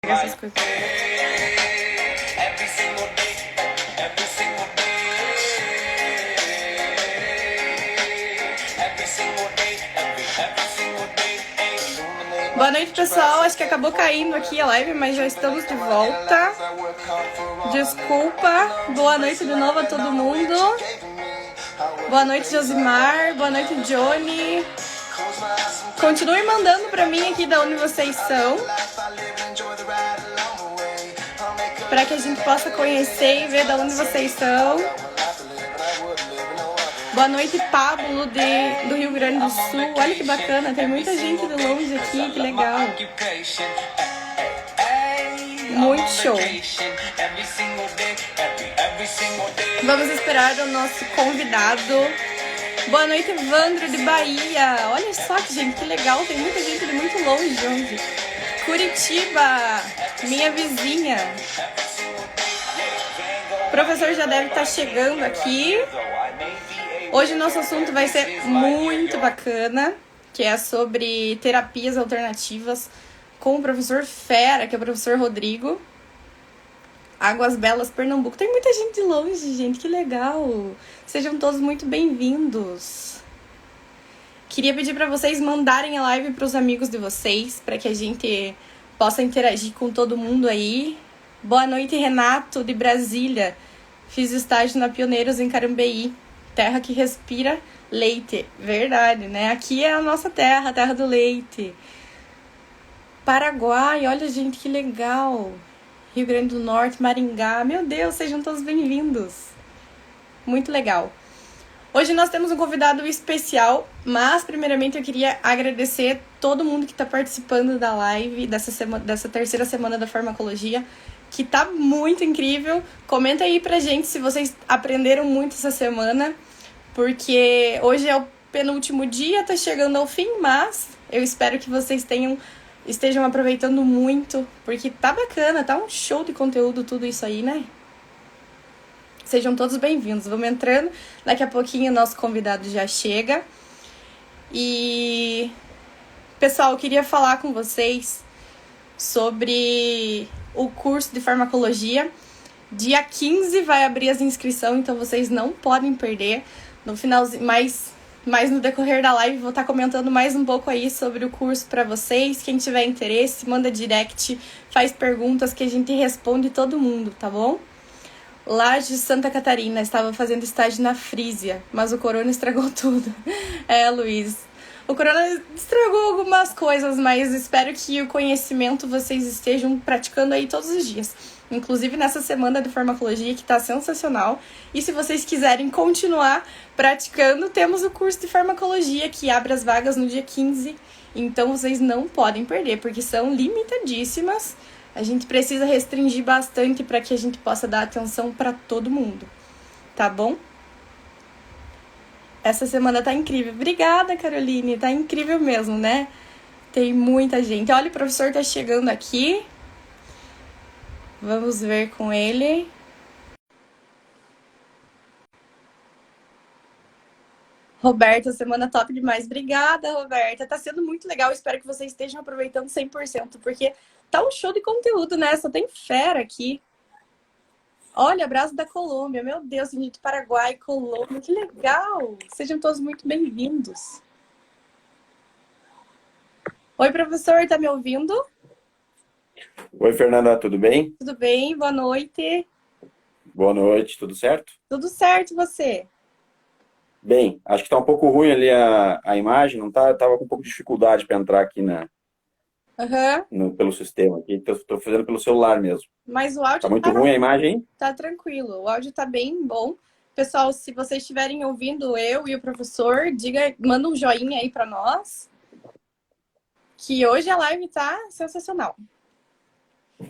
essas coisas. Boa noite, pessoal. Acho que acabou caindo aqui a live, mas já estamos de volta. Desculpa. Boa noite de novo a todo mundo. Boa noite, Josimar. Boa noite, Johnny. Continue mandando pra mim aqui de onde vocês são, para que a gente possa conhecer e ver de onde vocês são. Boa noite, Pablo, do Rio Grande do Sul. Olha que bacana, tem muita gente de longe aqui, que legal. Muito show. Vamos esperar o nosso convidado. Boa noite, Evandro, de Bahia. Olha só que gente, que legal, tem muita gente de muito longe. Onde? Curitiba, minha vizinha. O professor já deve estar chegando aqui. Hoje o nosso assunto vai ser muito bacana, que é sobre terapias alternativas com o professor fera, que é o professor Rodrigo. Águas Belas, Pernambuco. Tem muita gente de longe, gente, que legal. Sejam todos muito bem-vindos. Queria pedir para vocês mandarem a live para os amigos de vocês, para que a gente possa interagir com todo mundo aí. Boa noite, Renato, de Brasília. Fiz estágio na Pioneiros em Carambeí. Terra que respira leite. Verdade, né? Aqui é a nossa terra, a terra do leite. Paraguai, olha, gente, que legal. Rio Grande do Norte, Maringá. Meu Deus, sejam todos bem-vindos. Muito legal. Hoje nós temos um convidado especial, mas primeiramente eu queria agradecer todo mundo que está participando da live dessa terceira semana da farmacologia, que tá muito incrível. Comenta aí pra gente se vocês aprenderam muito essa semana, porque hoje é o penúltimo dia, tá chegando ao fim, mas eu espero que vocês estejam aproveitando muito, porque tá bacana, tá um show de conteúdo tudo isso aí, né? Sejam todos bem-vindos. Vamos entrando, daqui a pouquinho o nosso convidado já chega. E, pessoal, eu queria falar com vocês sobre o curso de farmacologia. Dia 15 vai abrir as inscrições, então vocês não podem perder. No finalzinho, mas no decorrer da live vou estar comentando mais um pouco aí sobre o curso para vocês. Quem tiver interesse, manda direct, faz perguntas que a gente responde todo mundo, tá bom? Laje, Santa Catarina, estava fazendo estágio na Frisia, mas o corona estragou tudo. Luiz, o corona estragou algumas coisas, mas espero que o conhecimento vocês estejam praticando aí todos os dias. Inclusive nessa semana de farmacologia, que está sensacional. E se vocês quiserem continuar praticando, temos o curso de farmacologia, que abre as vagas no dia 15. Então vocês não podem perder, porque são limitadíssimas. A gente precisa restringir bastante para que a gente possa dar atenção para todo mundo, tá bom? Essa semana tá incrível. Obrigada, Caroline. Tá incrível mesmo, né? Tem muita gente. Olha, o professor tá chegando aqui. Vamos ver com ele. Roberta, semana top demais. Obrigada, Roberta. Tá sendo muito legal. Espero que vocês estejam aproveitando 100%, porque tá um show de conteúdo, né? Só tem fera aqui. Olha, abraço da Colômbia. Meu Deus, gente, Paraguai, Colômbia. Que legal. Sejam todos muito bem-vindos. Oi, professor, tá me ouvindo? Oi, Fernanda, tudo bem? Tudo bem? Boa noite. Boa noite, tudo certo? Tudo certo, você? Bem, acho que tá um pouco ruim ali a imagem, não tá? Eu tava com um pouco de dificuldade para entrar aqui pelo sistema aqui, tô fazendo pelo celular mesmo. Mas o áudio tá muito ruim a imagem, hein? Tá tranquilo, o áudio tá bem bom. Pessoal, se vocês estiverem ouvindo eu e o professor, manda um joinha aí pra nós, que hoje a live tá sensacional.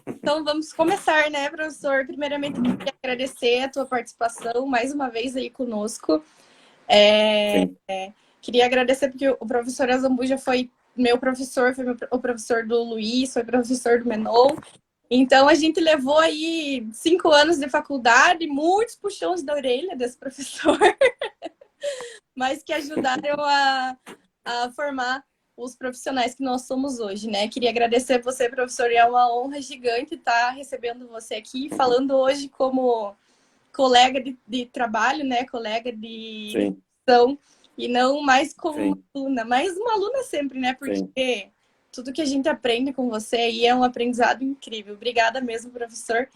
Então vamos começar, né, professor? Primeiramente, eu queria agradecer a tua participação mais uma vez aí conosco. Queria agradecer porque o professor Azambuja foi meu professor, foi o professor do Luiz, foi professor do Menon. Então a gente levou aí 5 anos de faculdade, muitos puxões da orelha desse professor, mas que ajudaram a formar os profissionais que nós somos hoje, né? Queria agradecer a você, professor, e é uma honra gigante estar recebendo você aqui, falando hoje como colega de trabalho, né? Colega de Sim, reflexão, e não mais como uma sim, aluna, mas uma aluna sempre, né? sim. Porque tudo que a gente aprende com você aí é um aprendizado incrível. Obrigada mesmo, professor,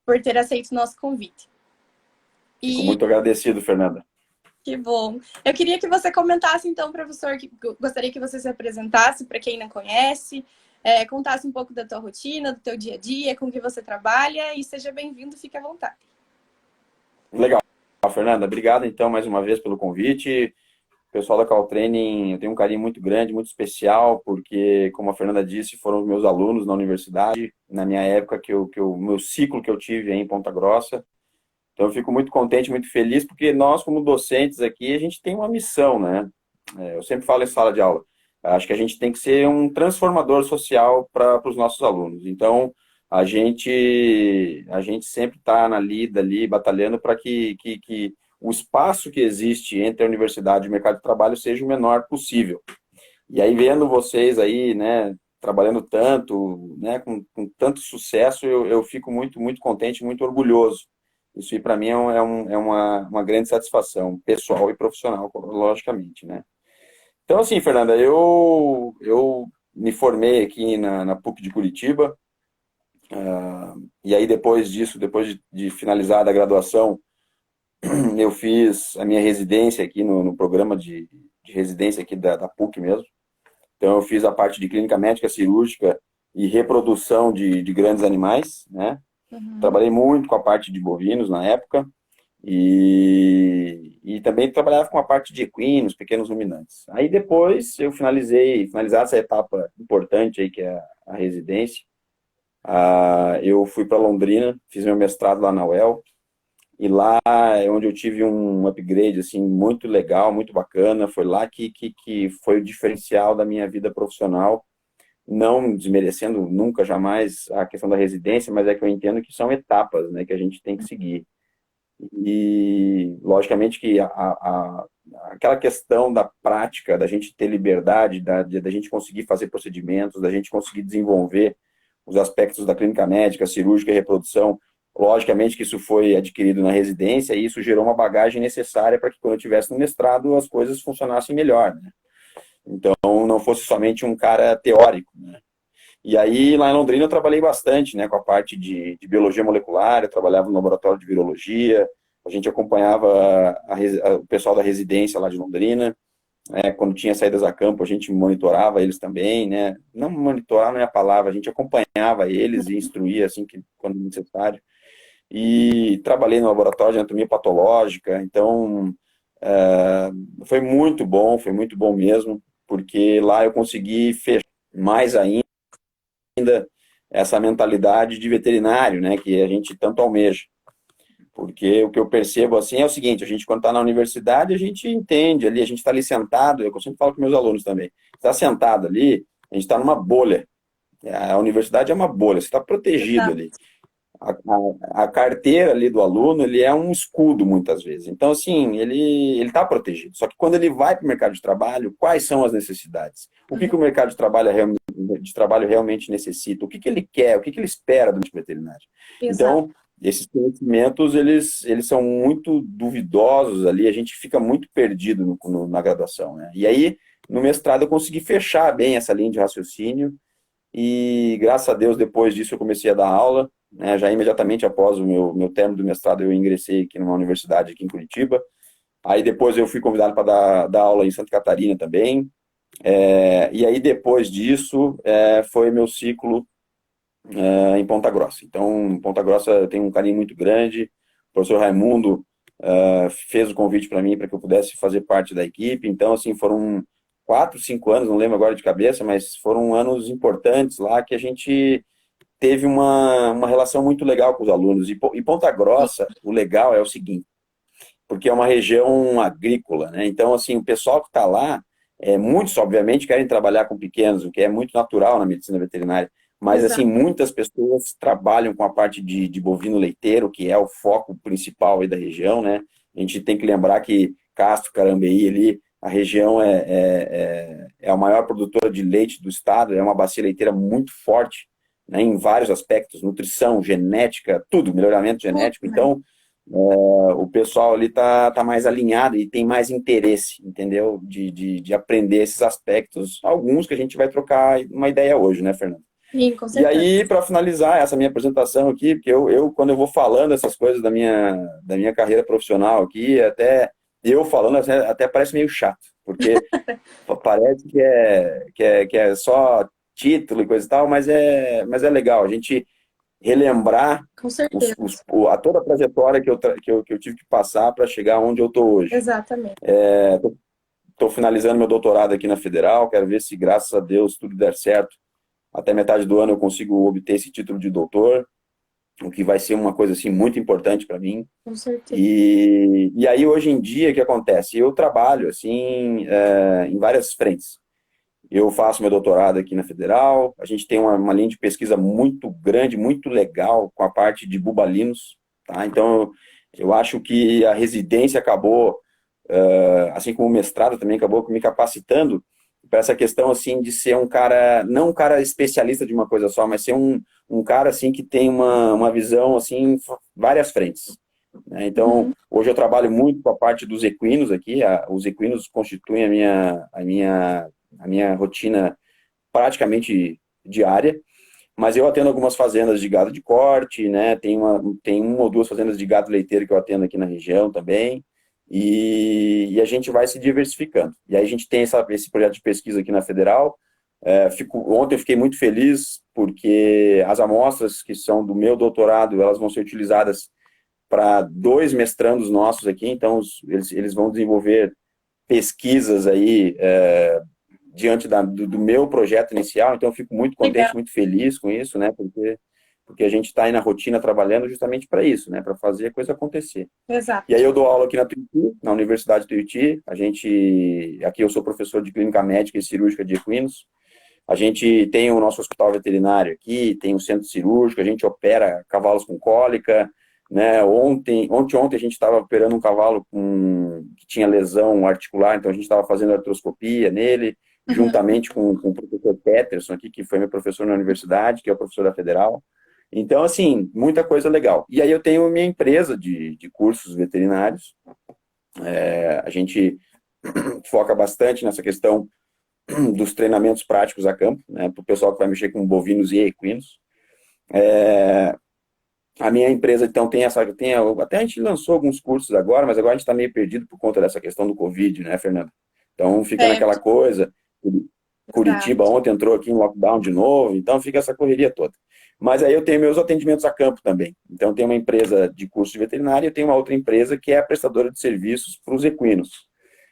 por ter aceito o nosso convite. Fico E muito agradecido, Fernanda. que bom. Eu queria que você comentasse, então, professor, que gostaria que você se apresentasse para quem não conhece, contasse um pouco da tua rotina, do teu dia a dia, com que você trabalha, e seja bem-vindo, fique à vontade. Legal, Fernanda. Obrigado, então, mais uma vez pelo convite. O pessoal da Caltraining, eu tenho um carinho muito grande, muito especial, porque, como a Fernanda disse, foram os meus alunos na universidade, na minha época, meu ciclo que eu tive aí em Ponta Grossa. Então, eu fico muito contente, muito feliz, porque nós, como docentes aqui, a gente tem uma missão, né? Eu sempre falo em sala de aula. Acho que a gente tem que ser um transformador social para os nossos alunos. Então, a gente sempre está na lida ali, batalhando para que o espaço que existe entre a universidade e o mercado de trabalho seja o menor possível. E aí, vendo vocês aí, né, trabalhando tanto, né, com tanto sucesso, eu fico muito, muito contente, muito orgulhoso. Isso aí, para mim, é uma grande satisfação, pessoal e profissional, logicamente, né? Então, assim, Fernanda, eu me formei aqui na PUC de Curitiba, e aí depois disso, depois de finalizar a graduação, eu fiz a minha residência aqui no programa de residência aqui da PUC mesmo. Então, eu fiz a parte de clínica médica cirúrgica e reprodução de grandes animais, né? Uhum. Trabalhei muito com a parte de bovinos na época e também trabalhava com a parte de equinos, pequenos ruminantes. Aí depois eu finalizar essa etapa importante aí que é a residência, eu fui para Londrina, fiz meu mestrado lá na UEL e lá é onde eu tive um upgrade assim muito legal, muito bacana. Foi lá que foi o diferencial da minha vida profissional, não desmerecendo nunca, jamais a questão da residência, mas é que eu entendo que são etapas, né, que a gente tem que seguir. E, logicamente, que aquela questão da prática, da gente ter liberdade, da gente conseguir fazer procedimentos, da gente conseguir desenvolver os aspectos da clínica médica, cirúrgica e reprodução, logicamente que isso foi adquirido na residência e isso gerou uma bagagem necessária para que, quando eu estivesse no mestrado, as coisas funcionassem melhor, né? Então, não fosse somente um cara teórico, né? E aí, lá em Londrina, eu trabalhei bastante, né, com a parte de biologia molecular, eu trabalhava no laboratório de virologia, a gente acompanhava o pessoal da residência lá de Londrina, né, quando tinha saídas a campo, a gente monitorava eles também, né, não monitorar não é a palavra, a gente acompanhava eles e instruía, assim, quando necessário. E trabalhei no laboratório de anatomia patológica, então, foi muito bom mesmo, porque lá eu consegui fechar mais ainda essa mentalidade de veterinário, né, que a gente tanto almeja. Porque o que eu percebo assim é o seguinte, a gente quando está na universidade, a gente entende ali, a gente está ali sentado, eu sempre falo com meus alunos também, está sentado ali, a gente está numa bolha. A universidade é uma bolha, você está protegido Exato. ali. A carteira ali do aluno, ele é um escudo muitas vezes. Então, assim, ele está protegido. Só que quando ele vai para o mercado de trabalho, quais são as necessidades? O que o mercado de trabalho realmente necessita? O que ele quer? O que ele espera do médico veterinário? Exato. Então, esses conhecimentos, eles são muito duvidosos ali, a gente fica muito perdido na graduação, né? E aí, no mestrado, eu consegui fechar bem essa linha de raciocínio e, graças a Deus, depois disso eu comecei a dar aula, né? Já imediatamente após o meu término do mestrado, eu ingressei aqui numa universidade aqui em Curitiba. Aí depois eu fui convidado para dar aula em Santa Catarina também. E aí depois disso foi meu ciclo em Ponta Grossa. Então, Ponta Grossa tem um carinho muito grande. O professor Raimundo fez o convite para mim para que eu pudesse fazer parte da equipe. Então, assim, foram 4, 5 anos, não lembro agora de cabeça, mas foram anos importantes lá que a gente teve uma relação muito legal com os alunos. E Ponta Grossa, o legal é o seguinte, porque é uma região agrícola, né? Então, assim, o pessoal que está lá, muitos, obviamente, querem trabalhar com pequenos, o que é muito natural na medicina veterinária. Mas, assim, Exato. muitas pessoas trabalham com a parte de bovino leiteiro, que é o foco principal aí da região, né? A gente tem que lembrar que Castro, Carambeí ali A região é a maior produtora de leite do estado, é uma bacia leiteira muito forte, né, em vários aspectos, nutrição, genética, tudo, melhoramento Tudo, genético. né? Então, o pessoal ali tá mais alinhado e tem mais interesse, entendeu? De aprender esses aspectos, alguns que a gente vai trocar uma ideia hoje, né, Fernando? Sim, com E certeza. aí, para finalizar essa minha apresentação aqui, porque quando eu vou falando essas coisas da minha carreira profissional aqui, até eu falando, assim, até parece meio chato, porque parece que é só título e coisa e tal, mas é legal a gente relembrar Com certeza. toda a trajetória que eu tive que passar para chegar onde eu estou hoje. Exatamente. Estou finalizando meu doutorado aqui na Federal, quero ver se, graças a Deus, tudo der certo. Até metade do ano eu consigo obter esse título de doutor, o que vai ser uma coisa assim muito importante para mim. Com certeza. E aí hoje em dia o que acontece? Eu trabalho assim em várias frentes. Eu faço meu doutorado aqui na Federal. A gente tem uma linha de pesquisa muito grande, muito legal com a parte de bubalinos, tá? Então eu acho que a residência acabou, assim como o mestrado também acabou me capacitando para essa questão assim de ser um cara, não um cara especialista de uma coisa só, mas ser um cara assim que tem uma visão assim em várias frentes, né? Então, Uhum. hoje eu trabalho muito com a parte dos equinos aqui. Os equinos constituem a minha rotina praticamente diária, mas eu atendo algumas fazendas de gado de corte, né? Tem uma ou duas fazendas de gado leiteiro que eu atendo aqui na região também. E a gente vai se diversificando. E aí a gente tem esse projeto de pesquisa aqui na Federal. Ontem eu fiquei muito feliz porque as amostras que são do meu doutorado, elas vão ser utilizadas para dois mestrandos nossos aqui. Então eles vão desenvolver pesquisas aí diante do meu projeto inicial. Então eu fico muito Legal. contente, muito feliz com isso, né? Porque a gente está aí na rotina trabalhando justamente para isso, né? Para fazer a coisa acontecer. E aí Exato. eu dou aula aqui na Tuiuti, na Universidade de Tuiuti. Aqui eu sou professor de clínica médica e cirúrgica de equinos. A gente tem o nosso hospital veterinário aqui, tem o centro cirúrgico, a gente opera cavalos com cólica, né? Ontem a gente estava operando um cavalo que tinha lesão articular, então a gente estava fazendo artroscopia nele, Uhum. juntamente com o professor Peterson aqui, que foi meu professor na universidade, que é o professor da Federal. Então, assim, muita coisa legal. E aí eu tenho minha empresa de cursos veterinários. A gente foca bastante nessa questão dos treinamentos práticos a campo, né, para o pessoal que vai mexer com bovinos e equinos. A minha empresa, então, até a gente lançou alguns cursos agora, mas agora a gente está meio perdido por conta dessa questão do Covid, né, Fernanda? Então, fica É, naquela coisa. Curitiba exato. ontem entrou aqui em lockdown de novo, então fica essa correria toda. Mas aí eu tenho meus atendimentos a campo também. Então, eu tenho uma empresa de curso de veterinária e eu tenho uma outra empresa que é a prestadora de serviços para os equinos.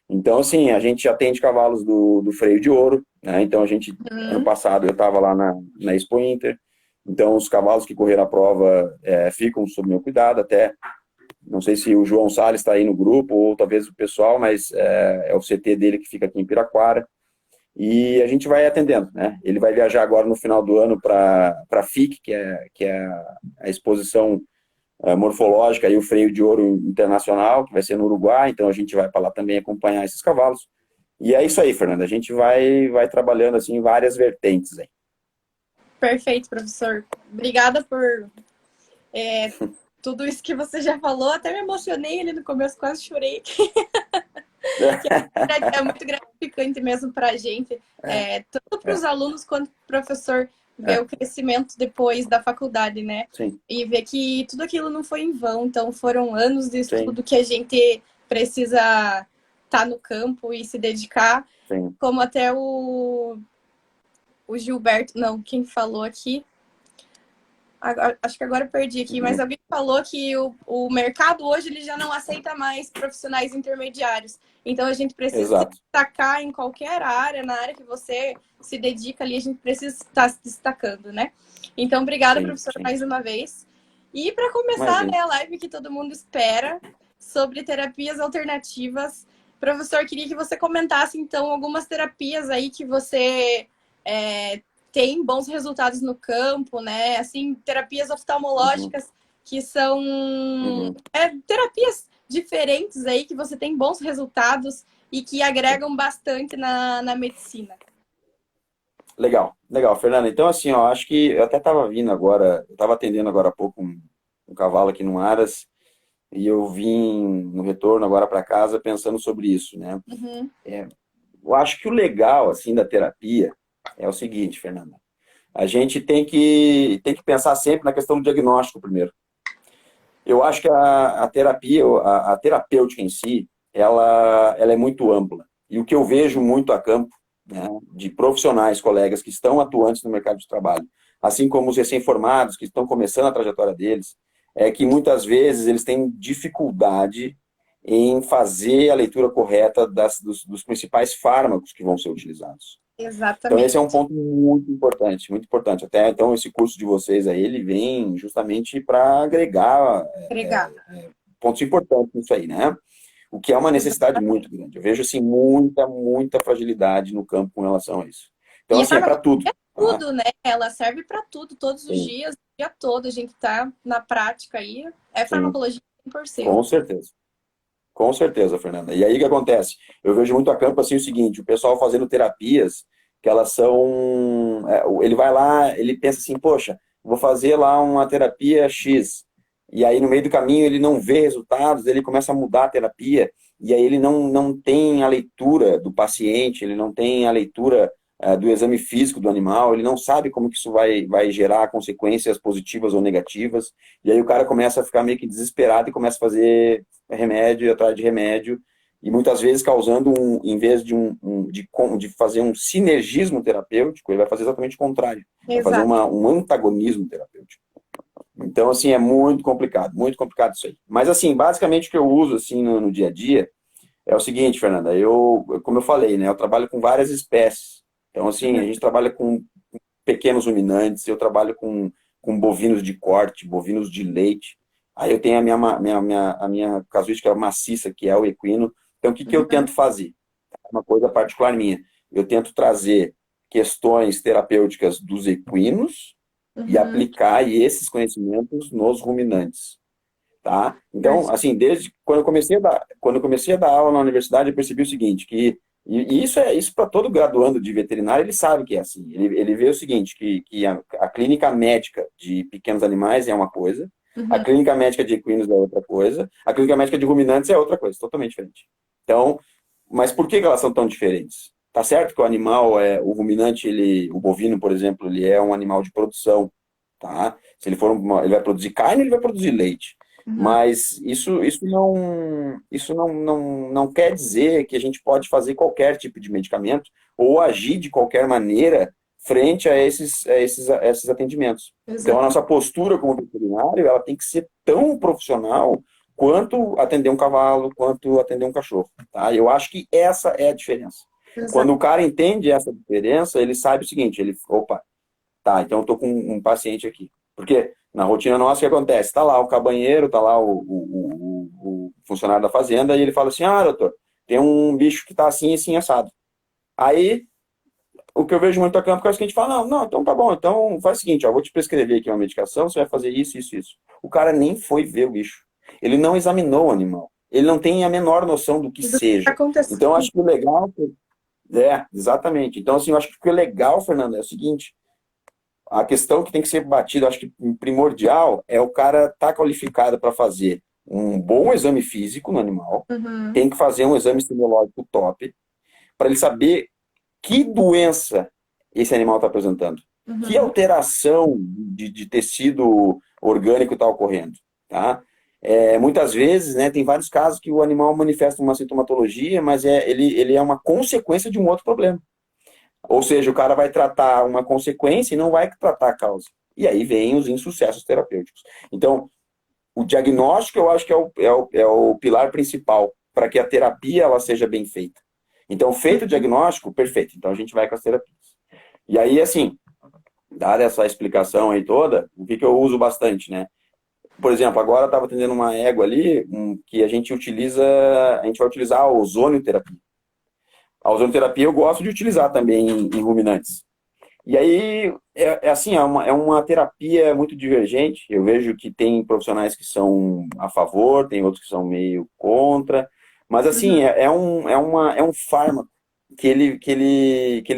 Então, assim, a gente atende cavalos do freio de ouro, né? Então, ano Uhum. passado eu estava lá na Expo Inter. Então, os cavalos que correram a prova ficam sob meu cuidado. Até, não sei se o João Salles está aí no grupo, ou talvez o pessoal, mas é o CT dele que fica aqui em Piraquara. E a gente vai atendendo, né? Ele vai viajar agora no final do ano para a FIC, que é a exposição morfológica e o freio de ouro internacional, que vai ser no Uruguai. Então a gente vai para lá também acompanhar esses cavalos. E é isso aí, Fernanda. A gente vai trabalhando assim em várias vertentes aí. Perfeito, professor. Obrigada por tudo isso que você já falou. Até me emocionei ali no começo, quase chorei. É muito gratificante mesmo para a gente, tanto para É, os alunos quanto para o professor, ver é, o crescimento depois da faculdade, né? sim, E ver que tudo aquilo não foi em vão. Então, foram anos de sim, estudo que a gente precisa estar no campo e se dedicar, sim. como até o Gilberto, não, quem falou aqui? Acho que agora eu perdi aqui, mas Uhum. alguém falou que o mercado hoje ele já não aceita mais profissionais intermediários. Então a gente precisa se Exato. destacar em qualquer área, na área que você se dedica ali, a gente precisa estar se destacando, né? Então, obrigada, Sim, professor, sim. mais uma vez. E para começar, Imagina. né, a live que todo mundo espera sobre terapias alternativas, professor, queria que você comentasse então algumas terapias aí que você tem bons resultados no campo, né? Assim, terapias Uhum, oftalmológicas que são uhum, terapias diferentes aí que você tem bons resultados e que agregam bastante na medicina. Legal, legal, Fernanda. Então, assim, ó, acho que eu até estava vindo agora, eu estava atendendo agora há pouco um cavalo aqui no Aras, e eu vim no retorno agora para casa pensando sobre isso, né? Uhum. Eu acho que o legal, assim, da terapia é o seguinte, Fernanda. A gente tem que pensar sempre na questão do diagnóstico primeiro. Eu acho que a terapia, a terapêutica em si, ela é muito ampla. E o que eu vejo muito a campo, né, de profissionais, colegas que estão atuantes no mercado de trabalho, assim como os recém-formados que estão começando a trajetória deles, é que muitas vezes eles têm dificuldade em fazer a leitura correta dos principais fármacos que vão ser utilizados. Então, esse é um Exatamente. ponto muito importante, muito importante. Até então, esse curso de vocês aí, ele vem justamente para agregar Agregar. pontos importantes nisso aí, né? O que é uma necessidade muito Exatamente. grande. Eu vejo, assim, muita, muita fragilidade no campo com relação a isso. Então, E a assim, é para farmacologia tudo, é tá? tudo, né? Ela serve para tudo, todos os Sim, dias, o dia todo. A gente tá na prática aí. É sim, farmacologia 100%. com certeza. Com certeza, Fernanda. E aí o que acontece? Eu vejo muito a campo assim o seguinte, o pessoal fazendo terapias que elas são. Ele vai lá, ele pensa assim, poxa, vou fazer lá uma terapia X. E aí no meio do caminho ele não vê resultados, ele começa a mudar a terapia, e aí ele não tem a leitura do paciente, ele não tem a leitura do exame físico do animal, ele não sabe como que isso vai gerar consequências positivas ou negativas, e aí o cara começa a ficar meio que desesperado e começa a fazer remédio atrás de remédio, e muitas vezes causando em vez de fazer um sinergismo terapêutico, ele vai fazer exatamente o contrário, vai fazer Exato. um antagonismo terapêutico. Então, assim, é muito complicado isso aí. Mas, assim, basicamente o que eu uso, assim, no dia a dia é o seguinte, Fernanda, como eu falei, né, eu trabalho com várias espécies. Então, assim, a Uhum. gente trabalha com pequenos ruminantes, eu trabalho com bovinos de corte, bovinos de leite. Aí eu tenho a minha casuística maciça, que é o equino. Então, o que que eu Uhum. tento fazer? Uma coisa particular minha. Eu tento trazer questões terapêuticas dos equinos e Uhum. aplicar esses conhecimentos nos ruminantes, tá? Então, Perfeito. assim, desde quando eu comecei a dar aula na universidade, eu percebi o seguinte, e isso é isso para todo graduando de veterinário, ele sabe que é assim. Ele vê o seguinte, que a clínica médica de pequenos animais é uma coisa, a Uhum. clínica médica de equinos é outra coisa, a clínica médica de ruminantes é outra coisa, totalmente diferente. Então, mas por que elas são tão diferentes? Tá certo que o animal o ruminante, o bovino, por exemplo, ele é um animal de produção, tá? Se ele ele vai produzir carne, ele vai produzir leite. Uhum. Mas isso não quer dizer que a gente pode fazer qualquer tipo de medicamento ou agir de qualquer maneira frente a esses atendimentos. Então, a Exatamente. nossa postura como veterinário, ela tem que ser tão profissional quanto atender um cavalo, quanto atender um cachorro, tá? Eu acho que essa é a diferença. Quando o cara entende essa diferença, ele sabe o seguinte, opa, tá, então eu tô com um paciente aqui. Porque na rotina nossa, o que acontece? Tá lá o cabanheiro, tá lá o funcionário da fazenda, e ele fala assim, doutor, tem um bicho que tá assim, assim, assado. Aí, o que eu vejo muito a campo é o seguinte, fala, não, não, então tá bom, então faz o seguinte, ó, vou te prescrever aqui uma medicação, você vai fazer isso, isso, isso. O cara nem foi ver o bicho. Ele não examinou o animal. Ele não tem a menor noção do que Do que está seja. Então, eu acontecendo. acho que o legal... exatamente. Então, assim, eu acho que o que é legal, Fernando, é o seguinte, a questão que tem que ser batida, acho que primordial, é o cara estar qualificado para fazer um bom exame físico no animal, Uhum. tem que fazer um exame semiológico top, para ele saber que doença esse animal está apresentando, que Uhum. alteração de tecido orgânico está ocorrendo, tá? Muitas vezes, né, tem vários casos que o animal manifesta uma sintomatologia, mas ele é uma consequência de um outro problema. Ou seja, o cara vai tratar uma consequência e não vai tratar a causa. E aí vem os insucessos terapêuticos. Então, o diagnóstico eu acho que é o pilar principal para que a terapia ela seja bem feita. Então, feito o diagnóstico, perfeito. Então, a gente vai com as terapias. E aí, assim, dada essa explicação aí toda, o que eu uso bastante, né? Por exemplo, agora eu estava atendendo uma égua ali que a gente vai utilizar a ozonioterapia. A ozonioterapia eu gosto de utilizar também em ruminantes. E aí, assim, é uma terapia muito divergente. Eu vejo que tem profissionais que são a favor, tem outros que são meio contra, Mas assim, Uhum. é um fármaco que ele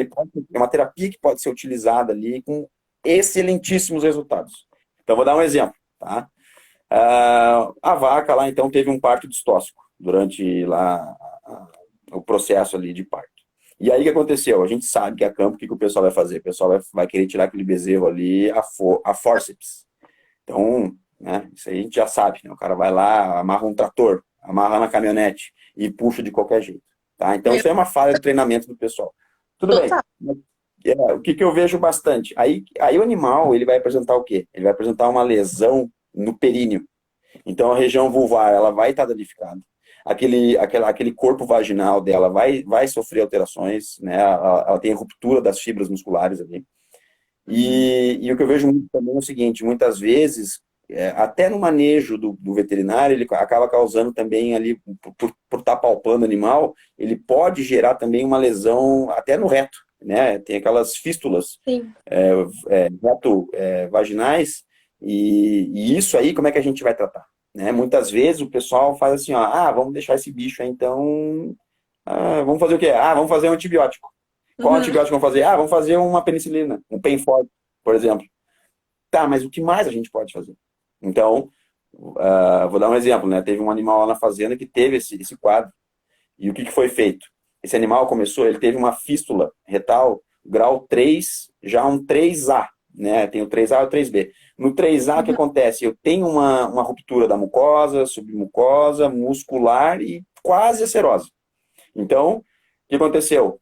pode, é uma terapia que pode ser utilizada ali com excelentíssimos resultados. Então, vou dar um exemplo, tá? A vaca lá, então, teve um parto distóxico durante lá o processo ali de parto. E aí, o que aconteceu? A gente sabe que a campo, o que o pessoal vai fazer? O pessoal vai querer tirar aquele bezerro ali a forceps. Então, né, isso aí a gente já sabe, né? O cara vai lá, amarra um trator, amarra na caminhonete e puxa de qualquer jeito, tá? Então, Meu, isso é uma falha de treinamento do pessoal. Tudo bem. total. O que eu vejo bastante? Aí o animal, ele vai apresentar o quê? Ele vai apresentar uma lesão no períneo. Então, a região vulvar, ela vai estar danificada. Aquele corpo vaginal dela vai sofrer alterações, né? Ela tem ruptura das fibras musculares ali. Uhum. E o que eu vejo muito também é o seguinte, muitas vezes, até no manejo do veterinário, ele acaba causando também ali, por estar palpando o animal, ele pode gerar também uma lesão até no reto, né? Tem aquelas fístulas Sim. vaginais, e isso aí, como é que a gente vai tratar? Né? Muitas vezes o pessoal faz assim, ó, vamos deixar esse bicho aí, então, vamos fazer o quê? Vamos fazer um antibiótico. Qual Uhum. antibiótico vamos fazer? Vamos fazer uma penicilina, um Penford, por exemplo. Tá, mas o que mais a gente pode fazer? Então, vou dar um exemplo, né? Teve um animal lá na fazenda que teve esse quadro. E o que foi feito? Esse animal começou, ele teve uma fístula retal, grau 3, já um 3A, né? Tem o 3A e o 3B. No 3A, o que Uhum. acontece? Eu tenho uma ruptura da mucosa, submucosa, muscular e quase acerose. Então, o que aconteceu?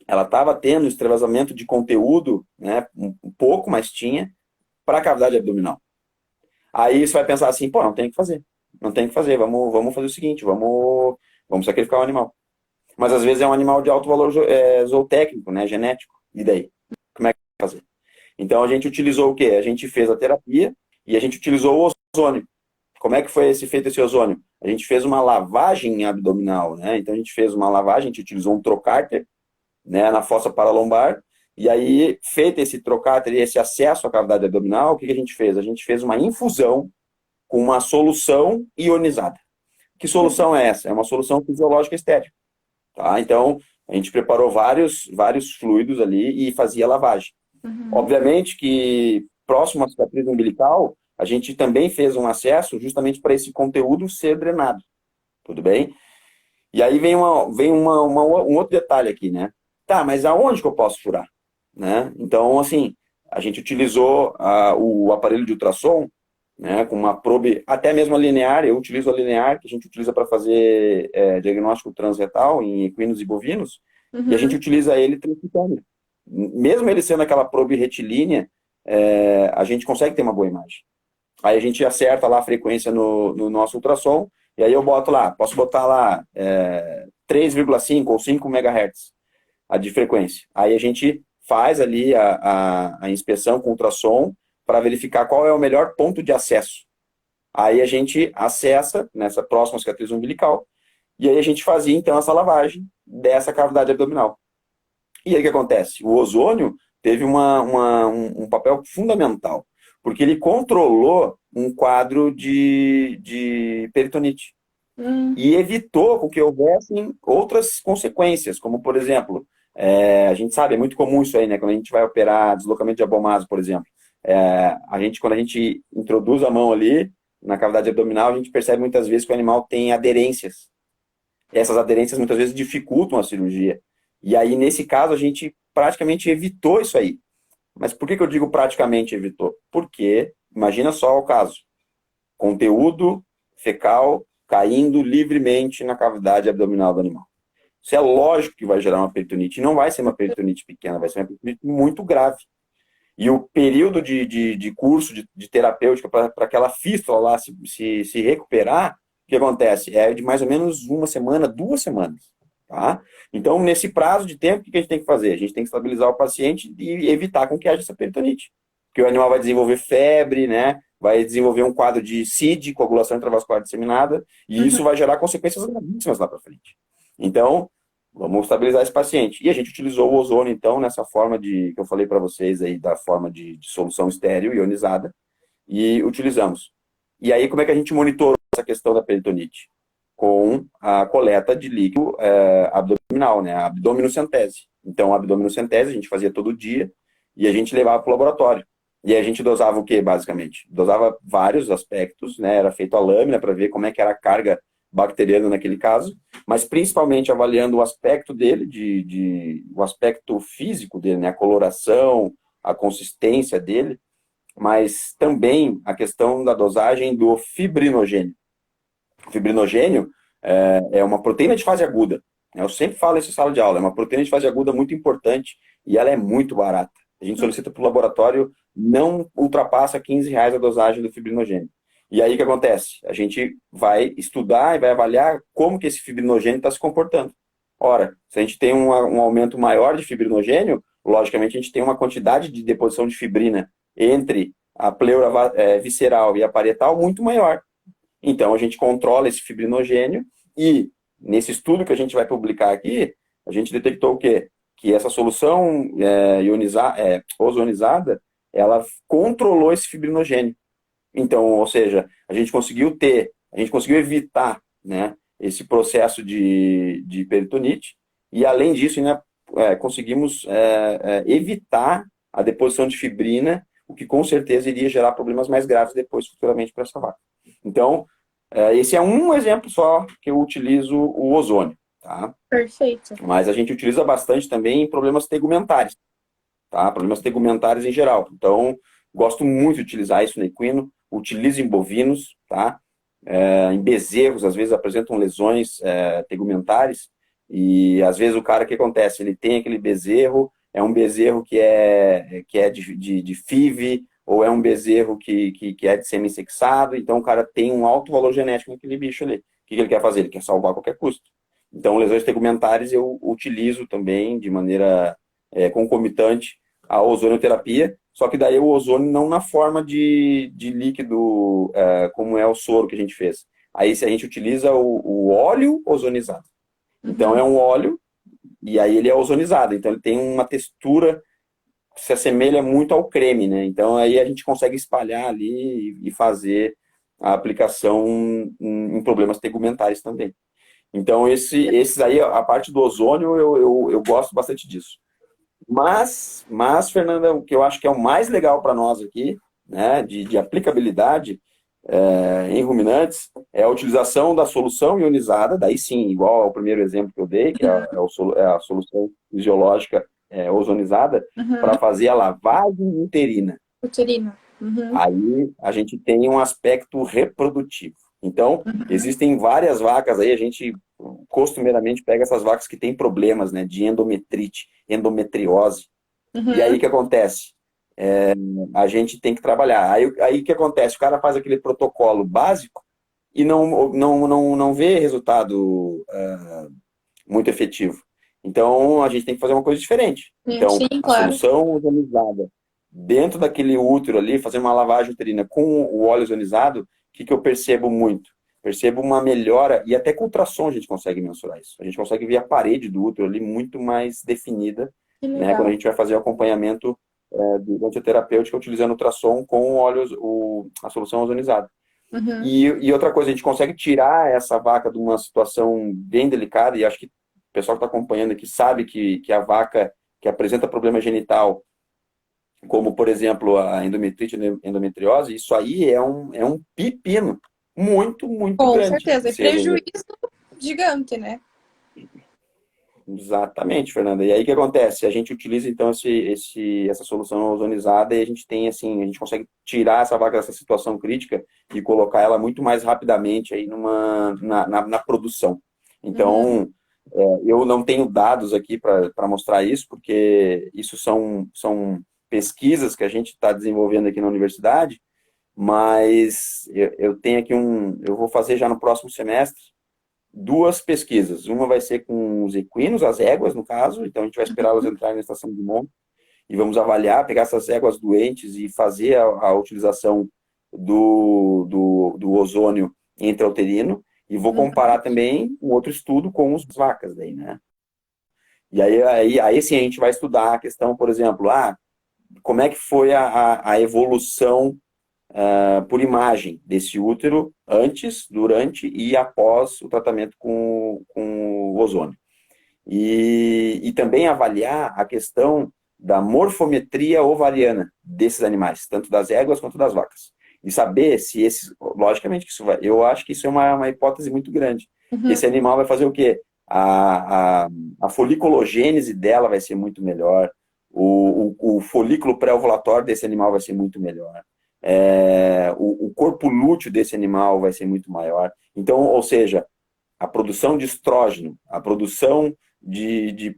Ela estava tendo extravasamento de conteúdo, né? Um pouco, mas tinha, para a cavidade abdominal. Aí você vai pensar assim, pô, não tem o que fazer. Não tem o que fazer, vamos fazer o seguinte, vamos sacrificar o animal. Mas às vezes é um animal de alto valor zootécnico, né, genético. E daí? Como é que vai fazer? Então a gente utilizou o quê? A gente fez a terapia e a gente utilizou o ozônio. Como é que foi feito esse ozônio? A gente fez uma lavagem abdominal, né? Então a gente fez uma lavagem, a gente utilizou um trocárter, né, na fossa paralombar. E aí, feito esse trocárter e esse acesso à cavidade abdominal, o que a gente fez? A gente fez uma infusão com uma solução ionizada. Que solução é essa? É uma solução fisiológica estética. Tá? Então, a gente preparou vários fluidos ali e fazia lavagem. Uhum. Obviamente que próximo à cicatriz umbilical, a gente também fez um acesso justamente para esse conteúdo ser drenado. Tudo bem? E aí um outro detalhe aqui, né? Tá, mas aonde que eu posso furar? Né? Então, assim, a gente utilizou o aparelho de ultrassom, né, com uma probe, até mesmo a linear, eu utilizo a linear, que a gente utiliza para fazer diagnóstico transretal em equinos e bovinos, e a gente Uhum. utiliza ele transcutâneo. Mesmo ele sendo aquela probe retilínea, a gente consegue ter uma boa imagem. Aí a gente acerta lá a frequência no nosso ultrassom, e aí eu boto lá, posso botar lá 3,5 ou 5 MHz a de frequência. Aí a gente faz ali a inspeção com ultrassom para verificar qual é o melhor ponto de acesso. Aí a gente acessa nessa próxima cicatriz umbilical, e aí a gente fazia então essa lavagem dessa cavidade abdominal. E aí o que acontece? O ozônio teve um papel fundamental, porque ele controlou um quadro de peritonite Uhum. e evitou com que houvessem outras consequências, como, por exemplo, a gente sabe, é muito comum isso aí, né? Quando a gente vai operar deslocamento de abomaso, por exemplo, quando a gente introduz a mão ali na cavidade abdominal, a gente percebe muitas vezes que o animal tem aderências. E essas aderências muitas vezes dificultam a cirurgia. E aí, nesse caso, a gente praticamente evitou isso aí. Mas por que eu digo praticamente evitou? Porque, imagina só o caso, conteúdo fecal caindo livremente na cavidade abdominal do animal. Isso é lógico que vai gerar uma peritonite. E não vai ser uma peritonite pequena, vai ser uma peritonite muito grave. E o período de curso de terapêutica para aquela fístula lá se recuperar, o que acontece? É de mais ou menos uma semana, 2 semanas. Tá? Então, nesse prazo de tempo, o que a gente tem que fazer? A gente tem que estabilizar o paciente e evitar com que haja essa peritonite. Porque o animal vai desenvolver febre, né? Vai desenvolver um quadro de CID, coagulação intravascular disseminada, e Uhum. isso vai gerar consequências gravíssimas lá para frente. Então, vamos estabilizar esse paciente. E a gente utilizou o ozônio, então, nessa forma que eu falei para vocês aí, da forma de solução estéreo, ionizada, e utilizamos. E aí, como é que a gente monitorou essa questão da peritonite? com a coleta de líquido abdominal, né? A abdominocentese. Então, a abdominocentese a gente fazia todo dia e a gente levava para o laboratório. E a gente dosava o que, basicamente? Dosava vários aspectos, né? Era feito a lâmina para ver como é que era a carga bacteriana naquele caso, mas principalmente avaliando o aspecto dele, o aspecto físico dele, né? A coloração, a consistência dele, mas também a questão da dosagem do fibrinogênio. O fibrinogênio é uma proteína de fase aguda. Eu sempre falo isso em sala de aula, é uma proteína de fase aguda muito importante e ela é muito barata. A gente solicita para o laboratório, não ultrapassa R$ 15 a dosagem do fibrinogênio. E aí o que acontece? A gente vai estudar e vai avaliar como que esse fibrinogênio está se comportando. Ora, se a gente tem um aumento maior de fibrinogênio, logicamente a gente tem uma quantidade de deposição de fibrina entre a pleura visceral e a parietal muito maior. Então, a gente controla esse fibrinogênio e, nesse estudo que a gente vai publicar aqui, a gente detectou o quê? Que essa solução ozonizada, ela controlou esse fibrinogênio. Então, ou seja, a gente conseguiu evitar, né, esse processo de peritonite e, além disso, né, conseguimos evitar a deposição de fibrina, o que com certeza iria gerar problemas mais graves depois, futuramente, para essa vaca. Então, esse é um exemplo só que eu utilizo o ozônio, tá? Perfeito. Mas a gente utiliza bastante também em problemas tegumentares, tá? Problemas tegumentares em geral. Então, gosto muito de utilizar isso no equino, utilizo em bovinos, tá? Em bezerros, às vezes apresentam lesões tegumentares e às vezes o cara, o que acontece? Ele tem aquele bezerro, é um bezerro que é de FIV, ou é um bezerro que é de semi-sexado, então o cara tem um alto valor genético naquele bicho ali. O que ele quer fazer? Ele quer salvar a qualquer custo. Então, lesões tegumentares eu utilizo também de maneira concomitante a ozonioterapia, só que daí o ozônio não na forma de líquido, como é o soro que a gente fez. Aí a gente utiliza o óleo ozonizado. Então, é um óleo, e aí ele é ozonizado. Então, ele tem uma textura que se assemelha muito ao creme, né? Então, aí a gente consegue espalhar ali e fazer a aplicação em problemas tegumentares também. Então, esses aí, a parte do ozônio, eu gosto bastante disso. Mas, Fernanda, o que eu acho que é o mais legal para nós aqui, né, de aplicabilidade em ruminantes, é a utilização da solução ionizada, daí sim, igual ao primeiro exemplo que eu dei, que é a solução fisiológica ozonizada, para fazer a lavagem uterina. Uterina. Uhum. Aí a gente tem um aspecto reprodutivo. Então, existem várias vacas aí, a gente costumeiramente pega essas vacas que têm problemas, né, de endometrite, endometriose. E aí o que acontece? A gente tem que trabalhar. Aí o que acontece? O cara faz aquele protocolo básico e não vê resultado muito efetivo. Então, a gente tem que fazer uma coisa diferente. Então, Sim, a claro. solução ozonizada dentro daquele útero ali, fazer uma lavagem uterina com o óleo ozonizado, o que eu percebo muito? Percebo uma melhora, e até com ultrassom a gente consegue mensurar isso. A gente consegue ver a parede do útero ali muito mais definida, Que né, quando a legal. gente vai fazer o acompanhamento durante a terapêutica utilizando ultrassom com o óleo, a solução ozonizada. Uhum. E outra coisa, a gente consegue tirar essa vaca de uma situação bem delicada, e acho que o pessoal que está acompanhando aqui sabe que a vaca que apresenta problema genital, como, por exemplo, a endometrite e endometriose, isso aí é um pepino muito, muito Com grande certeza. de E se resolver. prejuízo gigante, né? Exatamente, Fernanda. E aí o que acontece? A gente utiliza então essa solução ozonizada e a gente tem assim, a gente consegue tirar essa vaca dessa situação crítica e colocar ela muito mais rapidamente aí na produção. Então, eu não tenho dados aqui para mostrar isso, porque isso são pesquisas que a gente está desenvolvendo aqui na universidade, mas eu tenho aqui eu vou fazer já no próximo semestre duas pesquisas. Uma vai ser com os equinos, as éguas, no caso, então a gente vai esperar elas entrarem na estação de monta e vamos avaliar, pegar essas éguas doentes e fazer a utilização do ozônio intrauterino e vou comparar também um outro estudo com as vacas daí, né? E aí sim a gente vai estudar a questão, por exemplo, como é que foi a evolução por imagem desse útero antes, durante e após o tratamento com o ozônio. E também avaliar a questão da morfometria ovariana desses animais, tanto das éguas quanto das vacas. E saber se esses. Logicamente que isso vai. Eu acho que isso é uma hipótese muito grande. Que Uhum. esse animal vai fazer o quê? A foliculogênese dela vai ser muito melhor, o folículo pré-ovulatório desse animal vai ser muito melhor, o corpo lúteo desse animal vai ser muito maior. Então, ou seja, a produção de estrógeno, a produção de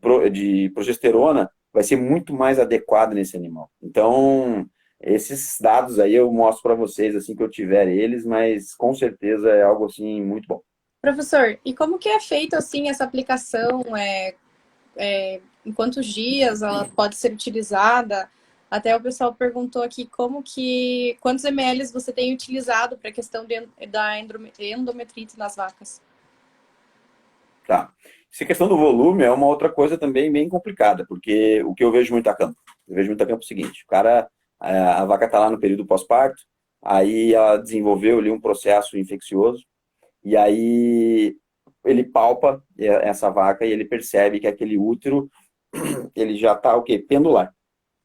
progesterona vai ser muito mais adequada nesse animal. Então, esses dados aí eu mostro para vocês assim que eu tiver eles, mas com certeza é algo assim muito bom. Professor, e como que é feito assim essa aplicação? Em quantos dias ela pode ser utilizada? Até o pessoal perguntou aqui quantos ml você tem utilizado para a questão da endometrite nas vacas? Tá. Essa questão do volume é uma outra coisa também bem complicada, porque o que eu vejo muito a campo? Eu vejo muito a campo é o seguinte, o cara, a vaca está lá no período pós-parto, aí ela desenvolveu ali um processo infeccioso, e aí ele palpa essa vaca e ele percebe que aquele útero, ele já está o quê? Pendular.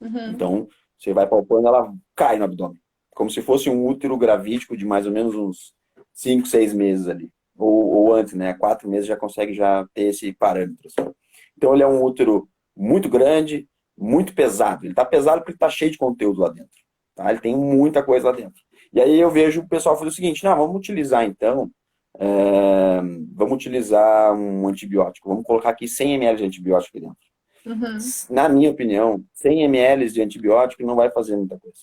Uhum. Então, você vai palpando, ela cai no abdômen. Como se fosse um útero gravídico de mais ou menos uns 5, 6 meses ali. Ou antes, né? 4 meses já consegue já ter esse parâmetro. Assim. Então, ele é um útero muito grande, muito pesado. Ele está pesado porque ele está cheio de conteúdo lá dentro. Tá? Ele tem muita coisa lá dentro. E aí eu vejo o pessoal fazer o seguinte, não, vamos utilizar então, é, vamos utilizar um antibiótico. Vamos colocar aqui 100 ml de antibiótico aqui dentro. Uhum. Na minha opinião, 100 ml de antibiótico não vai fazer muita coisa.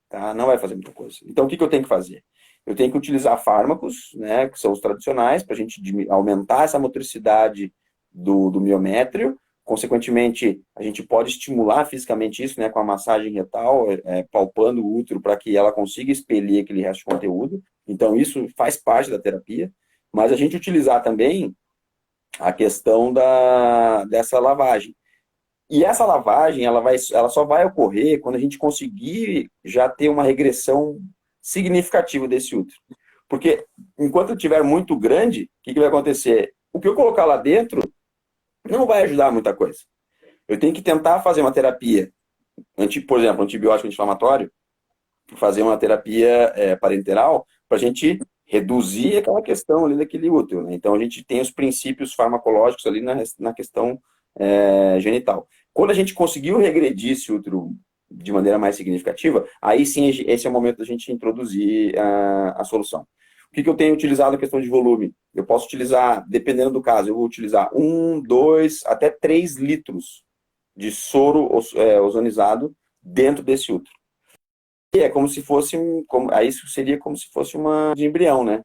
Tá? Não vai fazer muita coisa. Então, o que eu tenho que fazer? Eu tenho que utilizar fármacos, né, que são os tradicionais, para a gente aumentar essa motricidade do miométrio. Consequentemente, a gente pode estimular fisicamente isso, né, com a massagem retal, palpando o útero para que ela consiga expelir aquele resto de conteúdo. Então, isso faz parte da terapia. Mas a gente utilizar também a questão dessa lavagem. E essa lavagem, ela só vai ocorrer quando a gente conseguir já ter uma regressão significativa desse útero. Porque enquanto estiver muito grande, o que vai acontecer? O que eu colocar lá dentro não vai ajudar muita coisa. Eu tenho que tentar fazer uma terapia, por exemplo, antibiótico anti-inflamatório, fazer uma terapia parenteral para a gente reduzir aquela questão ali daquele útero. Né? Então a gente tem os princípios farmacológicos ali na questão genital. Quando a gente conseguiu regredir esse útero de maneira mais significativa, aí sim esse é o momento da gente introduzir a solução. O que eu tenho utilizado na questão de volume? Eu posso utilizar, dependendo do caso, eu vou utilizar 1, 2, até 3 litros de soro ozonizado dentro desse útero. E é como se fosse, aí isso seria como se fosse uma de embrião, né?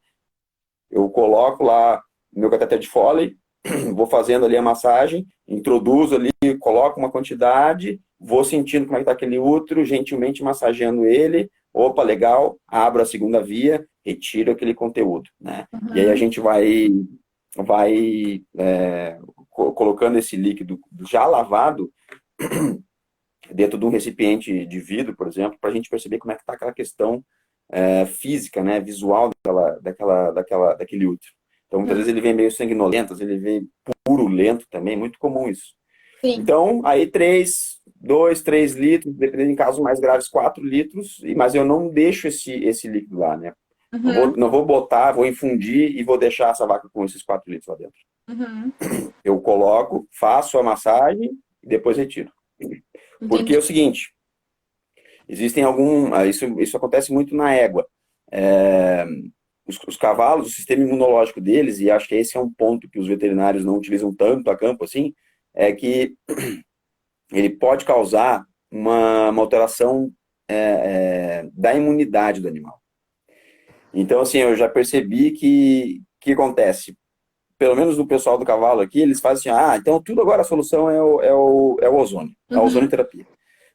Eu coloco lá meu cateter de Foley, vou fazendo ali a massagem, introduzo ali, coloco uma quantidade, vou sentindo como é que está aquele útero, gentilmente massageando ele, opa, legal, abro a segunda via, retiro aquele conteúdo, né? E aí a Uhum. gente vai colocando esse líquido já lavado dentro de um recipiente de vidro, por exemplo, para a gente perceber como é que está aquela questão física, né, visual daquele útero. Então, muitas vezes ele vem meio sanguinolento, às vezes ele vem purulento também, muito comum isso. Sim. Então, aí 2, 3 litros, dependendo em casos mais graves, 4 litros, mas eu não deixo esse líquido lá, né? Uhum. Não vou botar, vou infundir e vou deixar essa vaca com esses 4 litros lá dentro. Uhum. Eu coloco, faço a massagem e depois retiro. Porque Entendi. é o seguinte, existem isso acontece muito na égua. É, os cavalos, o sistema imunológico deles, e acho que esse é um ponto que os veterinários não utilizam tanto a campo assim, é que ele pode causar uma alteração da imunidade do animal. Então, assim, eu já percebi que acontece, pelo menos do pessoal do cavalo aqui, eles fazem assim, então tudo agora a solução é o ozônio, a Uhum. ozonioterapia.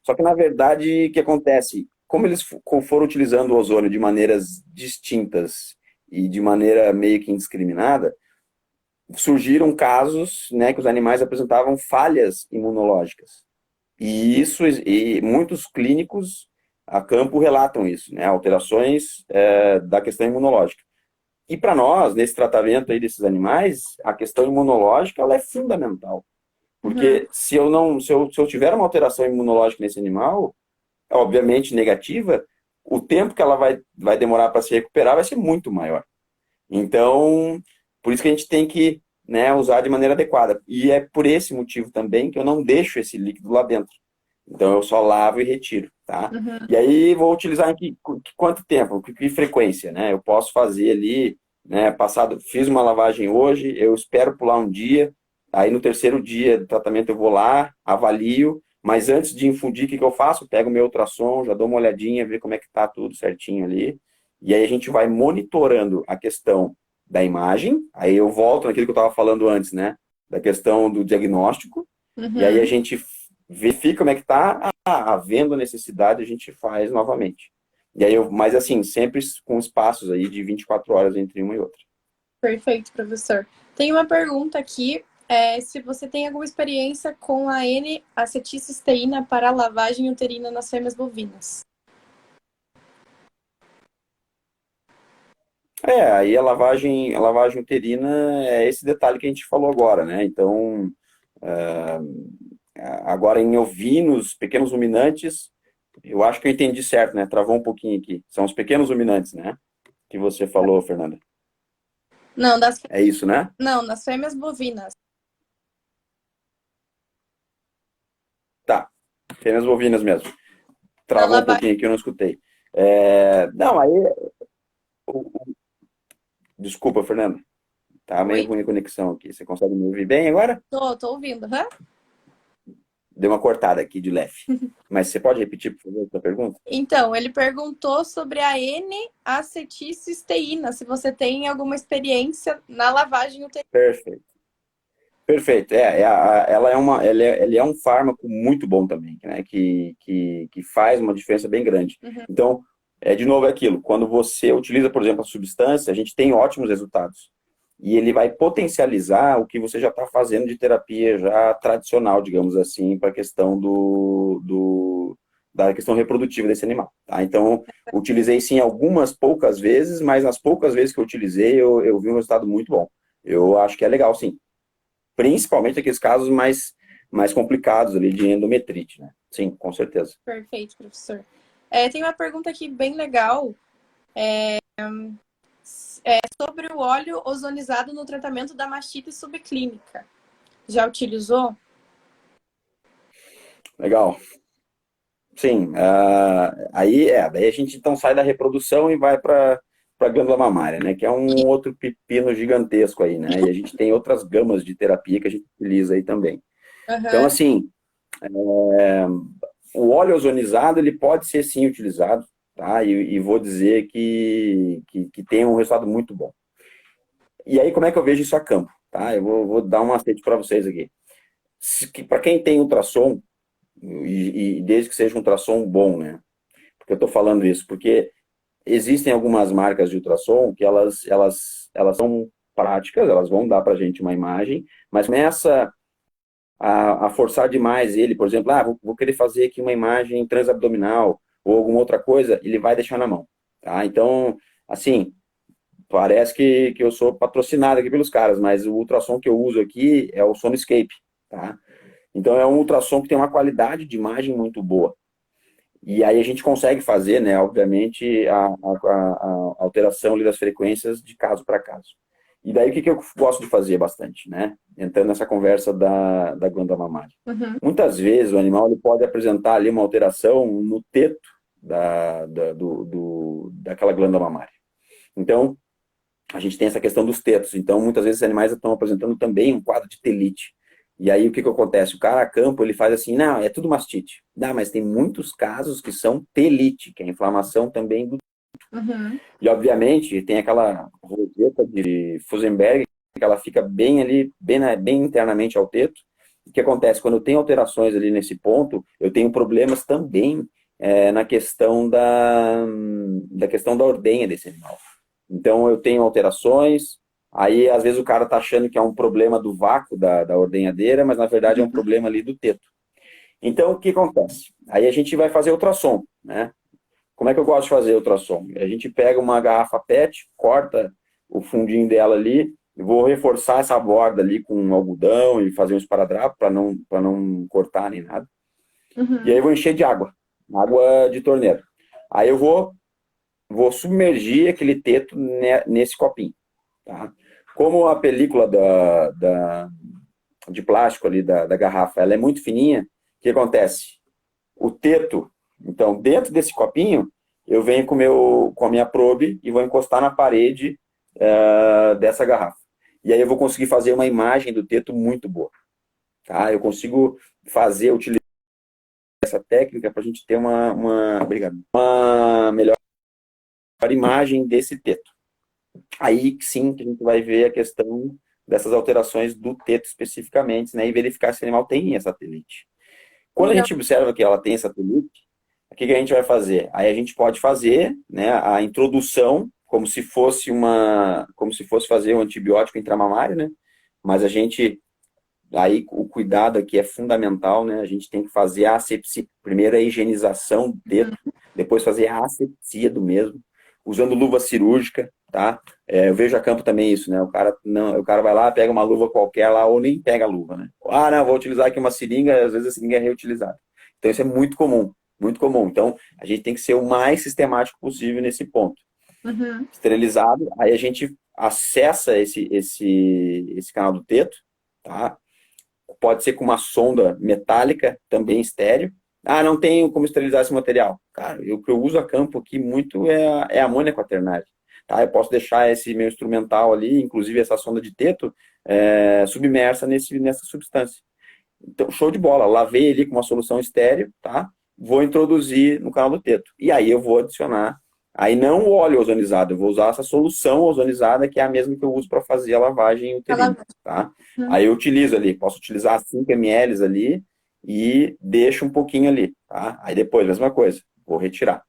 Só que, na verdade, o que acontece? Como eles foram utilizando o ozônio de maneiras distintas e de maneira meio que indiscriminada, surgiram casos, né, que os animais apresentavam falhas imunológicas. E muitos clínicos a campo relatam isso, né? Alterações da questão imunológica. E para nós, nesse tratamento aí desses animais, a questão imunológica ela é fundamental. Uhum. Porque se eu tiver uma alteração imunológica nesse animal, obviamente negativa, o tempo que ela vai demorar para se recuperar vai ser muito maior. Então, por isso que a gente tem que, né, usar de maneira adequada. E é por esse motivo também que eu não deixo esse líquido lá dentro. Então, eu só lavo e retiro, tá? Uhum. E aí, vou utilizar em quanto tempo, que frequência, né? Eu posso fazer ali, né, fiz uma lavagem hoje, eu espero pular um dia, aí no terceiro dia do tratamento eu vou lá, avalio, mas antes de infundir, o que eu faço? Pego o meu ultrassom, já dou uma olhadinha, ver como é que tá tudo certinho ali, e aí a gente vai monitorando a questão da imagem, aí eu volto naquilo que eu estava falando antes, né? Da questão do diagnóstico, e aí a Uhum. gente verifica como é que está, havendo necessidade, a gente faz novamente. E aí mas assim, sempre com espaços aí de 24 horas entre uma e outra. Perfeito, professor. Tem uma pergunta aqui, se você tem alguma experiência com a N-acetilcisteína para lavagem uterina nas fêmeas bovinas. Aí a lavagem uterina é esse detalhe que a gente falou agora, né? Então, agora em ovinos, pequenos ruminantes, eu acho que eu entendi certo, né? Travou um pouquinho aqui. São os pequenos ruminantes, né? Que você falou, Fernanda. Não, É isso, né? não, nas fêmeas bovinas. Tá. Fêmeas bovinas mesmo. Na Travou um lavagem. pouquinho aqui, eu não escutei. Não, aí. Desculpa, Fernanda. Tá meio Oi? ruim a conexão aqui. Você consegue me ouvir bem agora? Tô ouvindo. Hã? Deu uma cortada aqui de leve. Mas você pode repetir, por favor, a sua pergunta? Então, ele perguntou sobre a N-acetilcisteína, se você tem alguma experiência na lavagem uterina. Perfeito. Perfeito. Ele é um fármaco muito bom também, né? Que faz uma diferença bem grande. Uhum. Então, de novo, é aquilo. Quando você utiliza, por exemplo, a substância, a gente tem ótimos resultados. E ele vai potencializar o que você já está fazendo de terapia já tradicional, digamos assim, para a questão da questão reprodutiva desse animal. Tá? Então, utilizei sim algumas poucas vezes, mas nas poucas vezes que eu utilizei, eu vi um resultado muito bom. Eu acho que é legal, sim. Principalmente aqueles casos mais complicados ali de endometrite, né? Sim, com certeza. Perfeito, professor. Tem uma pergunta aqui bem legal. Sobre o óleo ozonizado no tratamento da mastite subclínica. Já utilizou? Legal. Sim, daí a gente então sai da reprodução e vai para a glândula mamária, né? Que é um outro pepino gigantesco aí, né? E a gente tem outras gamas de terapia que a gente utiliza aí também. Então, Aham. assim, o óleo ozonizado, ele pode ser sim utilizado, tá? E vou dizer que tem um resultado muito bom. E aí, como é que eu vejo isso a campo, tá? Eu vou dar um macete para vocês aqui. Para quem tem ultrassom, e desde que seja um ultrassom bom, né? Porque eu estou falando isso? Porque existem algumas marcas de ultrassom que elas são práticas, elas vão dar para a gente uma imagem, mas começa a forçar demais ele, por exemplo, vou querer fazer aqui uma imagem transabdominal ou alguma outra coisa, ele vai deixar na mão, tá? Então, assim, parece que eu sou patrocinado aqui pelos caras, mas o ultrassom que eu uso aqui é o Sonoscape, tá? Então, é um ultrassom que tem uma qualidade de imagem muito boa. E aí a gente consegue fazer, né, obviamente, a alteração ali das frequências de caso para caso. E daí o que eu gosto de fazer bastante, né? Entrando nessa conversa da glândula mamária. Uhum. Muitas vezes o animal ele pode apresentar ali uma alteração no teto daquela glândula mamária. Então, a gente tem essa questão dos tetos. Então, muitas vezes os animais estão apresentando também um quadro de telite. E aí, o que acontece? O cara a campo, ele faz assim, não, é tudo mastite. Não, mas tem muitos casos que são telite, que é a inflamação também do... Uhum. E, obviamente, tem aquela roseta de Fusenberg, que ela fica bem ali, bem internamente ao teto. O que acontece? Quando eu tenho alterações ali nesse ponto, eu tenho problemas também na questão da questão da ordenha desse animal. Então, eu tenho alterações, aí às vezes o cara tá achando que é um problema do vácuo da ordenhadeira, mas na verdade é um problema ali do teto. Então, o que acontece? Aí a gente vai fazer ultrassom, né? como é que eu gosto de fazer ultrassom? A gente pega uma garrafa PET, corta o fundinho dela ali, eu vou reforçar essa borda ali com algodão e fazer um esparadrapo para não cortar nem nada. E aí eu Uhum. vou encher de água, água de torneira. Aí eu vou submergir aquele teto nesse copinho, tá? Como a película de plástico ali da garrafa, ela é muito fininha, o que acontece? O teto, então, dentro desse copinho, eu venho com a minha probe e vou encostar na parede dessa garrafa. E aí eu vou conseguir fazer uma imagem do teto muito boa, tá? Eu consigo utilizar essa técnica para a gente ter obrigado, uma melhor imagem desse teto. Aí sim que a gente vai ver a questão dessas alterações do teto especificamente, né? E verificar se o animal tem satélite. Quando a Legal. gente observa que ela tem satélite, o que a gente vai fazer? Aí a gente pode fazer, né, a introdução como se fosse fazer um antibiótico intramamário, né? Mas a gente aí o cuidado aqui é fundamental, né? A gente tem que fazer a asepsia, primeiro a higienização do teto, depois fazer a asepsia do mesmo, usando luva cirúrgica, tá? Eu vejo a campo também isso, né? O cara vai lá, pega uma luva qualquer lá, ou nem pega a luva, né? Ah, não, vou utilizar aqui uma seringa, às vezes a seringa é reutilizada. Então isso é muito comum, muito comum. Então a gente tem que ser o mais sistemático possível nesse ponto. Uhum. Esterilizado, aí a gente acessa esse canal do teto, tá? Pode ser com uma sonda metálica, também estéreo. Ah, não tenho como esterilizar esse material. Cara, o que eu uso a campo aqui muito é amônia quaternária. Tá? Eu posso deixar esse meu instrumental ali, inclusive essa sonda de teto, submersa nessa substância. Então, show de bola. Lavei ele com uma solução estéreo, tá? Vou introduzir no canal do teto. E aí eu vou adicionar, aí não o óleo ozonizado, eu vou usar essa solução ozonizada, que é a mesma que eu uso para fazer a lavagem uterina, Ela... tá? Uhum. Aí eu utilizo ali, posso utilizar 5 ml ali e deixo um pouquinho ali, tá? Aí depois, mesma coisa, vou retirar.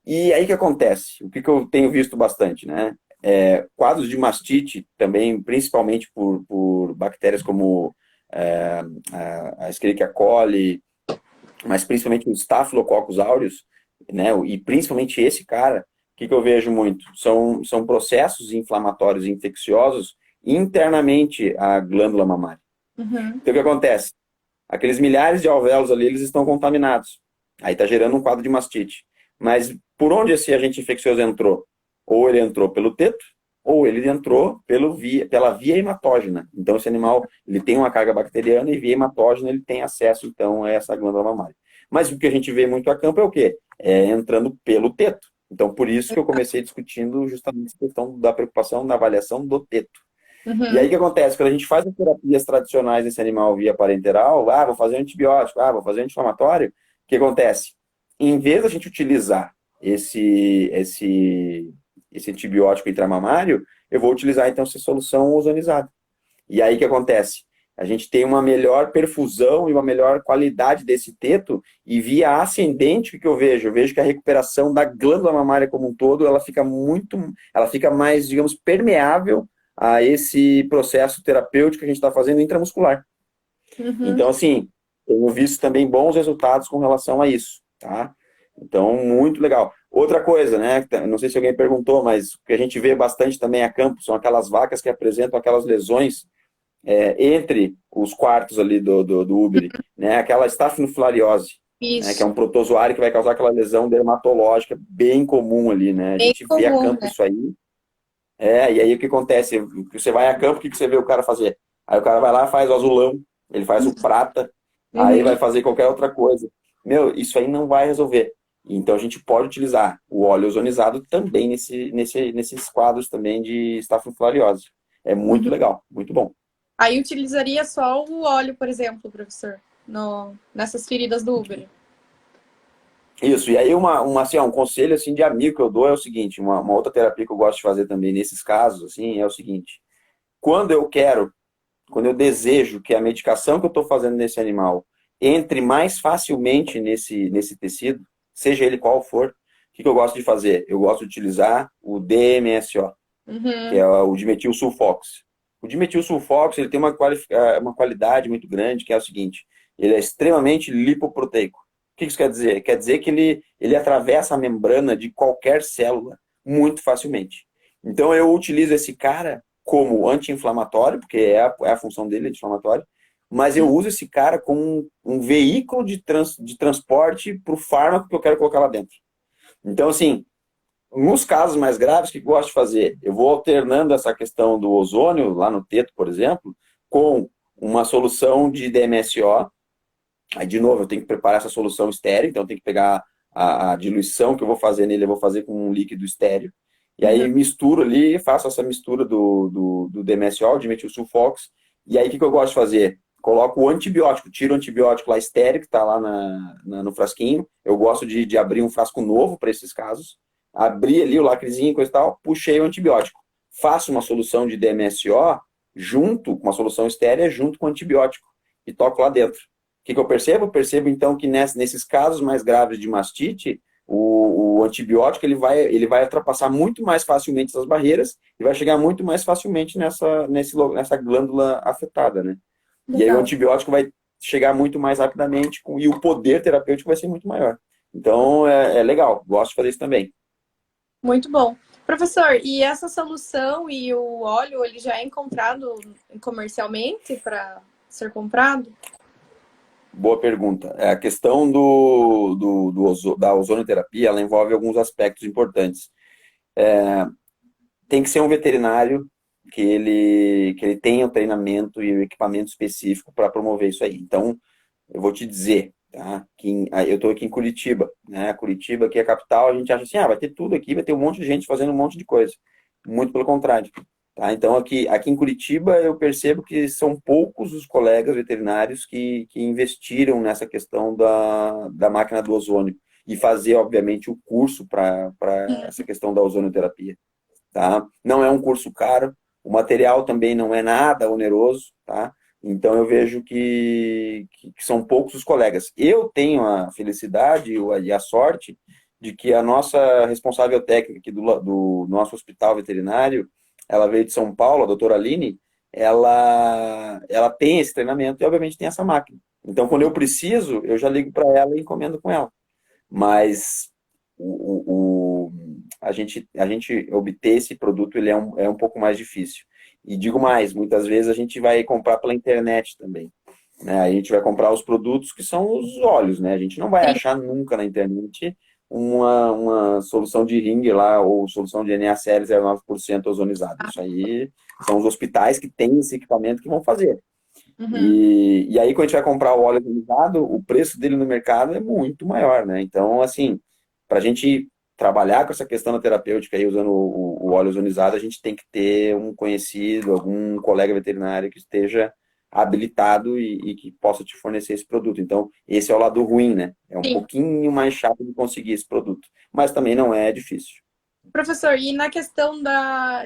E aí o que acontece? O que eu tenho visto bastante, né? Quadros de mastite também, principalmente por bactérias como é, a Escherichia coli, mas principalmente o Staphylococcus aureus, né? E principalmente esse cara, o que eu vejo muito? São processos inflamatórios e infecciosos internamente à glândula mamária. Uhum. Então o que acontece? Aqueles milhares de alvéolos ali, eles estão contaminados. Aí está gerando um quadro de mastite. Mas por onde esse agente infeccioso entrou? Ou ele entrou pelo teto, ou ele entrou pela via hematógena. Então esse animal ele tem uma carga bacteriana e via hematógena ele tem acesso então a essa glândula mamária. Mas o que a gente vê muito a campo é o quê? Entrando pelo teto. Então por isso que eu comecei discutindo justamente a questão da preocupação da avaliação do teto. E aí o Uhum. que acontece? Quando a gente faz as terapias tradicionais desse animal via parenteral, vou fazer um antibiótico, vou fazer um anti-inflamatório, o que acontece? Em vez da gente utilizar esse antibiótico intramamário, eu vou utilizar então essa solução ozonizada. E aí o que acontece? A gente tem uma melhor perfusão e uma melhor qualidade desse teto, e via ascendente, o que eu vejo? Eu vejo que a recuperação da glândula mamária como um todo, ela fica mais, digamos, permeável a esse processo terapêutico que a gente está fazendo intramuscular. Uhum. Então, assim, tenho visto também bons resultados com relação a isso, tá? Então, muito legal. Outra coisa, né? Não sei se alguém perguntou, mas o que a gente vê bastante também a campo são aquelas vacas que apresentam aquelas lesões entre os quartos ali do úbere, né? Aquela estafinofilariose, né? Que é Isso. um protozoário que vai causar aquela lesão dermatológica bem comum ali, né? A Bem gente vê a comum, campo né? isso aí. E aí o que acontece? Você vai a campo, o que você vê o cara fazer? Aí o cara vai lá, faz o azulão, ele faz o prata, aí Uhum. vai fazer qualquer outra coisa. Meu, isso aí não vai resolver. Então a gente pode utilizar o óleo ozonizado também nesses quadros também de estafinofilariose. É muito Uhum. legal, muito bom. Aí utilizaria só o óleo, por exemplo, professor, no... nessas feridas do Uber. Isso, e aí assim, um conselho assim, de amigo que eu dou é o seguinte, uma outra terapia que eu gosto de fazer também nesses casos, assim, é o seguinte, quando eu quero, quando eu desejo que a medicação que eu estou fazendo nesse animal entre mais facilmente nesse tecido, seja ele qual for, o que eu gosto de fazer? Eu gosto de utilizar o DMSO, que é Uhum. o dimetilsulfox. O dimetilsulfox ele tem uma qualidade muito grande, que é o seguinte, ele é extremamente lipoproteico. O que isso quer dizer? Quer dizer que ele atravessa a membrana de qualquer célula muito facilmente. Então, eu utilizo esse cara como anti-inflamatório, porque é a função dele, anti-inflamatório, mas eu uso esse cara como um veículo de transporte para o fármaco que eu quero colocar lá dentro. Então, assim, nos casos mais graves, o que eu gosto de fazer? Eu vou alternando essa questão do ozônio, lá no teto, por exemplo, com uma solução de DMSO. Aí, de novo, eu tenho que preparar essa solução estéreo, então eu tenho que pegar a diluição que eu vou fazer nele, eu vou fazer com um líquido estéreo. E aí misturo ali, faço essa mistura do DMSO, dimetilsulfox. E aí o que eu gosto de fazer? Coloco o antibiótico, tiro o antibiótico lá estéreo, que está lá no frasquinho. Eu gosto de abrir um frasco novo para esses casos. Abri ali o lacrezinho e coisa e tal, puxei o antibiótico. Faço uma solução de DMSO junto com uma solução estérea, junto com o antibiótico. E toco lá dentro. O que eu percebo? Eu percebo, então, que nesses casos mais graves de mastite, o antibiótico ele vai ultrapassar muito mais facilmente essas barreiras e vai chegar muito mais facilmente nessa glândula afetada, né? E aí o Legal. antibiótico vai chegar muito mais rapidamente e o poder terapêutico vai ser muito maior. Então, é legal. Gosto de fazer isso também. Muito bom. Professor, e essa solução e o óleo, ele já é encontrado comercialmente para ser comprado? Boa pergunta. A questão da ozonoterapia, ela envolve alguns aspectos importantes. Tem que ser um veterinário que ele tenha o treinamento e o equipamento específico para promover isso aí. Então, eu vou te dizer, tá? Que eu estou aqui em Curitiba, né? Curitiba, aqui é a capital, a gente acha assim, vai ter tudo aqui, vai ter um monte de gente fazendo um monte de coisa. Muito pelo contrário. Tá? Então, aqui em Curitiba, eu percebo que são poucos os colegas veterinários que investiram nessa questão da máquina do ozônio e fazer, obviamente, o curso para essa questão da ozonioterapia. Tá? Não é um curso caro, o material também não é nada oneroso, tá? Então eu vejo que são poucos os colegas. Eu tenho a felicidade e a sorte de que a nossa responsável técnica aqui do nosso hospital veterinário, ela veio de São Paulo, a doutora Aline, ela tem esse treinamento e obviamente tem essa máquina. Então quando eu preciso, eu já ligo para ela e encomendo com ela. Mas a gente obter esse produto ele é um pouco mais difícil. E digo mais, muitas vezes a gente vai comprar pela internet também. Né? A gente vai comprar os produtos que são os óleos, né? A gente não vai Sim. achar nunca na internet uma solução de ringue lá ou solução de NaCl 0,9% ozonizado. Isso aí são os hospitais que têm esse equipamento que vão fazer. Uhum. E aí, quando a gente vai comprar o óleo ozonizado, o preço dele no mercado é muito maior, né? Então, assim, para a gente trabalhar com essa questão da terapêutica aí, usando o óleo ozonizado, a gente tem que ter um conhecido, algum colega veterinário que esteja habilitado e que possa te fornecer esse produto. Então, esse é o lado ruim, né? É um Sim. pouquinho mais chato de conseguir esse produto, mas também não é difícil. Professor, e na questão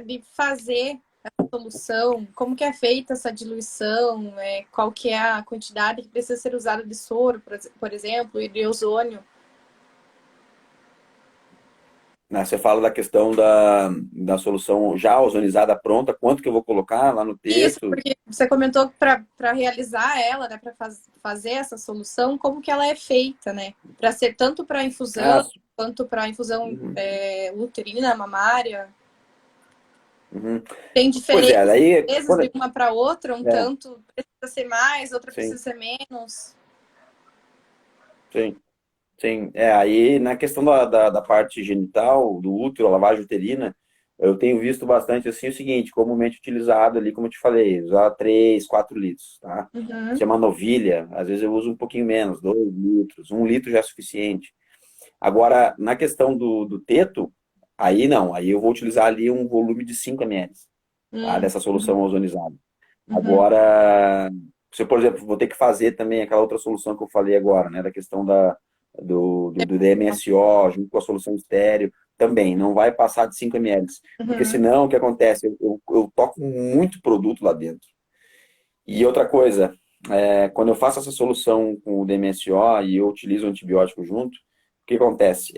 de fazer a solução, como que é feita essa diluição? Qual que é a quantidade que precisa ser usada de soro, por exemplo, e de ozônio? Né? Você fala da questão da solução já ozonizada pronta, quanto que eu vou colocar lá no Isso, teto? porque você comentou que para realizar ela, né, para fazer essa solução, como que ela é feita, né? Para ser tanto para Ah, infusão quanto para infusão uhum, uterina, mamária. uhum. Tem Pois é, diferença, daí, às vezes, de uma para outra, um é, tanto precisa ser mais, outra precisa sim, ser menos. sim, sim. Aí na questão da parte genital, do útero, a lavagem uterina, eu tenho visto bastante assim o seguinte, comumente utilizado ali, como eu te falei, usar 3, 4 litros, tá? Se Uhum. é uma novilha, às vezes eu uso um pouquinho menos, 2 litros, 1 litro já é suficiente. Agora, na questão do teto, aí não, aí eu vou utilizar ali um volume de 5 ml, tá? Dessa solução Uhum. ozonizada. Uhum. Agora, se eu, por exemplo, vou ter que fazer também aquela outra solução que eu falei agora, né, da questão do DMSO junto com a solução estéreo, também não vai passar de 5 ml, porque Uhum. senão o que acontece? Eu toco muito produto lá dentro. E outra coisa, quando eu faço essa solução com o DMSO e eu utilizo o antibiótico junto, o que acontece?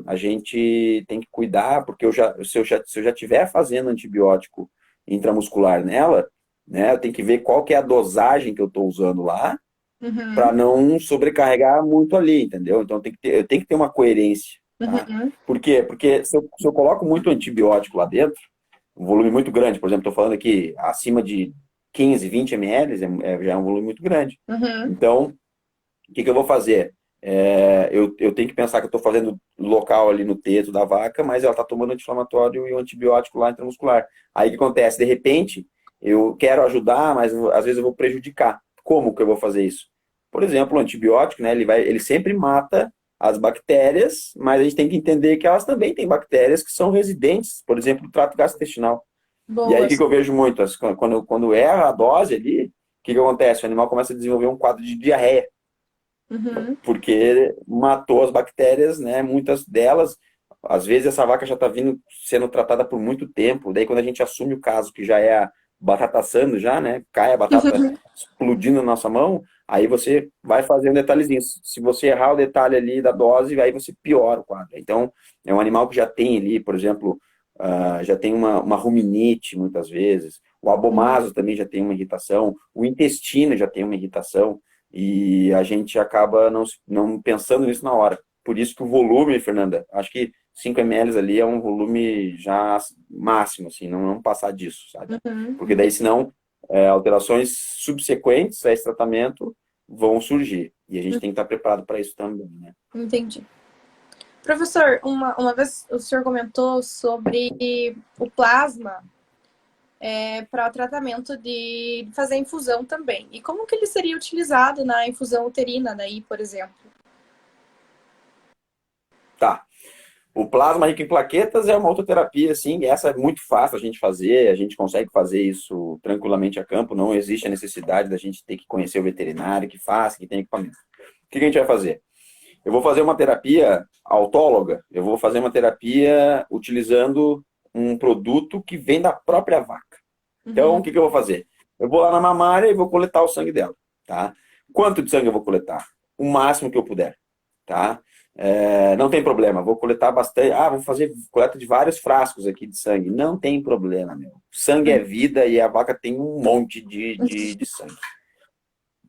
A gente tem que cuidar, porque se eu já tiver fazendo antibiótico intramuscular nela, né, eu tenho que ver qual que é a dosagem que eu estou usando lá, para Uhum. não sobrecarregar muito ali, entendeu? Então eu tenho que ter uma coerência, tá? Uhum. Por quê? Porque se eu coloco muito antibiótico lá dentro, um volume muito grande, por exemplo, estou falando aqui acima de 15, 20 ml, já é um volume muito grande. Uhum. Então, o que eu vou fazer? Eu tenho que pensar que eu estou fazendo local ali no teto da vaca, mas ela está tomando anti-inflamatório e o antibiótico lá intramuscular. Aí o que acontece? De repente, eu quero ajudar, mas às vezes eu vou prejudicar. Como que eu vou fazer isso? Por exemplo, o antibiótico, né, ele sempre mata as bactérias, mas a gente tem que entender que elas também têm bactérias que são residentes, por exemplo, no trato gastrointestinal. E aí o Boas. que eu vejo muito? Quando erra a dose ali, o que acontece? O animal começa a desenvolver um quadro de diarreia Uhum. porque matou as bactérias, né? Muitas delas, às vezes essa vaca já está vindo sendo tratada por muito tempo. Daí quando a gente assume o caso que já é a batata assando já, né? Cai a batata explodindo na nossa mão, aí você vai fazer um detalhezinho. Se você errar o detalhe ali da dose, aí você piora o quadro. Então, é um animal que já tem ali, por exemplo, já tem uma ruminite muitas vezes. O Uhum. abomaso também já tem uma irritação. O intestino já tem uma irritação. E a gente acaba não pensando nisso na hora. Por isso que o volume, Fernanda, acho que 5 ml ali é um volume já máximo, assim, não passar disso, sabe? Uhum. Porque daí, senão, alterações subsequentes a esse tratamento vão surgir. E a gente tem que estar preparado para isso também, né? Entendi. Professor, uma vez o senhor comentou sobre o plasma para tratamento de fazer infusão também. E como que ele seria utilizado na infusão uterina daí, por exemplo? Tá. O plasma rico em plaquetas é uma outra terapia, assim, essa é muito fácil a gente fazer, a gente consegue fazer isso tranquilamente a campo, não existe a necessidade da gente ter que conhecer o veterinário que faz, que tem equipamento. O que a gente vai fazer? Eu vou fazer uma terapia autóloga, eu vou fazer uma terapia utilizando um produto que vem da própria vaca. Então, Uhum. o que eu vou fazer? Eu vou lá na mamária e vou coletar o sangue dela, tá? Quanto de sangue eu vou coletar? O máximo que eu puder, tá? Não tem problema, vou coletar bastante. Ah, vou fazer coleta de vários frascos aqui de sangue. Não tem problema, meu. Sangue é vida e a vaca tem um monte de sangue.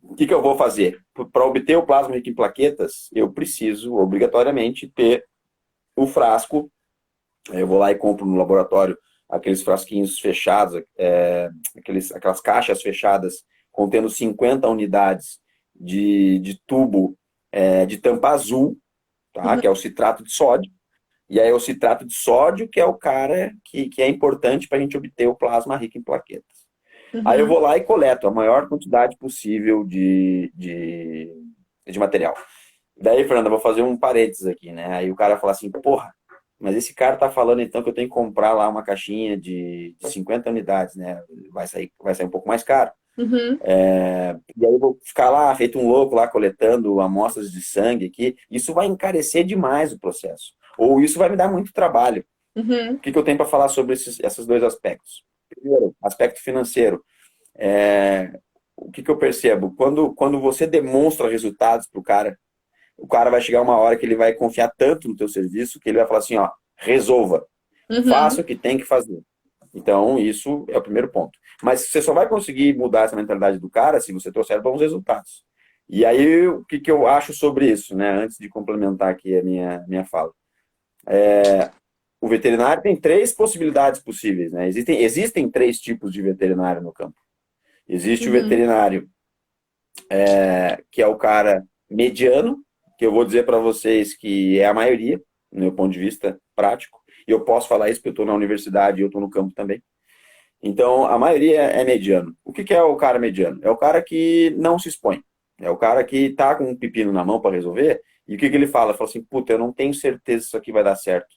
O que eu vou fazer? Para obter o plasma rico em plaquetas, eu preciso, obrigatoriamente, ter o frasco. Eu vou lá e compro no laboratório aqueles frasquinhos fechados, aquelas caixas fechadas contendo 50 unidades de tubo de tampa azul, tá? Uhum. Que é o citrato de sódio. E aí o citrato de sódio, que é o cara que é importante para a gente obter o plasma rico em plaquetas. Aí eu Uhum. vou lá e coleto a maior quantidade possível de material. Daí, Fernanda, eu vou fazer um parênteses aqui, né? Aí o cara fala assim, porra, mas esse cara tá falando então que eu tenho que comprar lá uma caixinha de 50 unidades, né? Vai sair um pouco mais caro. Uhum. E aí eu vou ficar lá, feito um louco, lá coletando amostras de sangue aqui. Isso vai encarecer demais o processo. Ou isso vai me dar muito trabalho. Uhum. O que eu tenho para falar sobre esses dois aspectos? Primeiro, aspecto financeiro. O que eu percebo? Quando você demonstra resultados para o cara vai chegar uma hora que ele vai confiar tanto no teu serviço que ele vai falar assim, ó, resolva, faça Uhum. o que tem que fazer. Então, isso é o primeiro ponto. Mas você só vai conseguir mudar essa mentalidade do cara se você trouxer bons resultados. E aí, o que eu acho sobre isso, né? Antes de complementar aqui a minha fala. O veterinário tem três possibilidades possíveis, né? Existem três tipos de veterinário no campo. Existe o Uhum. veterinário que é o cara mediano, que eu vou dizer para vocês que é a maioria, do meu ponto de vista prático, e eu posso falar isso porque eu estou na universidade e eu estou no campo também. Então, a maioria é mediano. O que é o cara mediano? É o cara que não se expõe. É o cara que está com um pepino na mão para resolver, e o que ele fala? Fala assim, puta, eu não tenho certeza se isso aqui vai dar certo.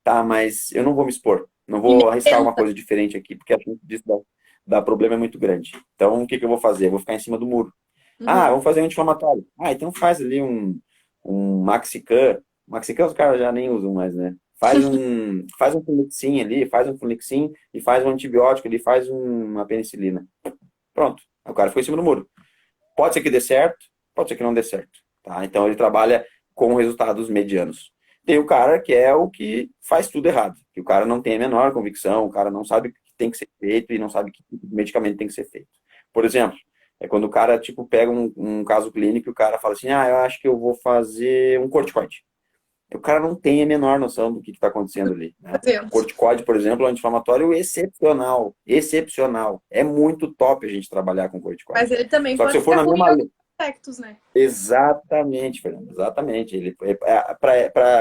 Tá, mas eu não vou me expor. Não E me vou arriscar uma tenta. coisa diferente aqui, porque a chance disso dar problema é muito grande. Então, o que eu vou fazer? Eu vou ficar em cima do muro. Ah, Uhum. vamos fazer um anti-inflamatório. Ah, então faz ali um Maxican. Maxican os caras já nem usam mais, né? Faz um Flunixin ali, faz um Flunixin e faz um antibiótico ali, faz uma penicilina. Pronto. O cara ficou em cima do muro. Pode ser que dê certo, pode ser que não dê certo. Tá? Então ele trabalha com resultados medianos. Tem o cara que é o que faz tudo errado, que o cara não tem a menor convicção, o cara não sabe o que tem que ser feito e não sabe que tipo de medicamento tem que ser feito. Por exemplo, É quando o cara, tipo, pega um caso clínico e o cara fala assim, eu acho que eu vou fazer um corticoide. O cara não tem a menor noção do que está acontecendo ali, né? O Fazemos. corticoide, por exemplo, é um anti-inflamatório excepcional, excepcional. É muito top a gente trabalhar com Mas corticoide. ele também Só que se pode eu for ser na ruim em mesma. outros aspectos, né? Exatamente, Fernando, exatamente. Ele,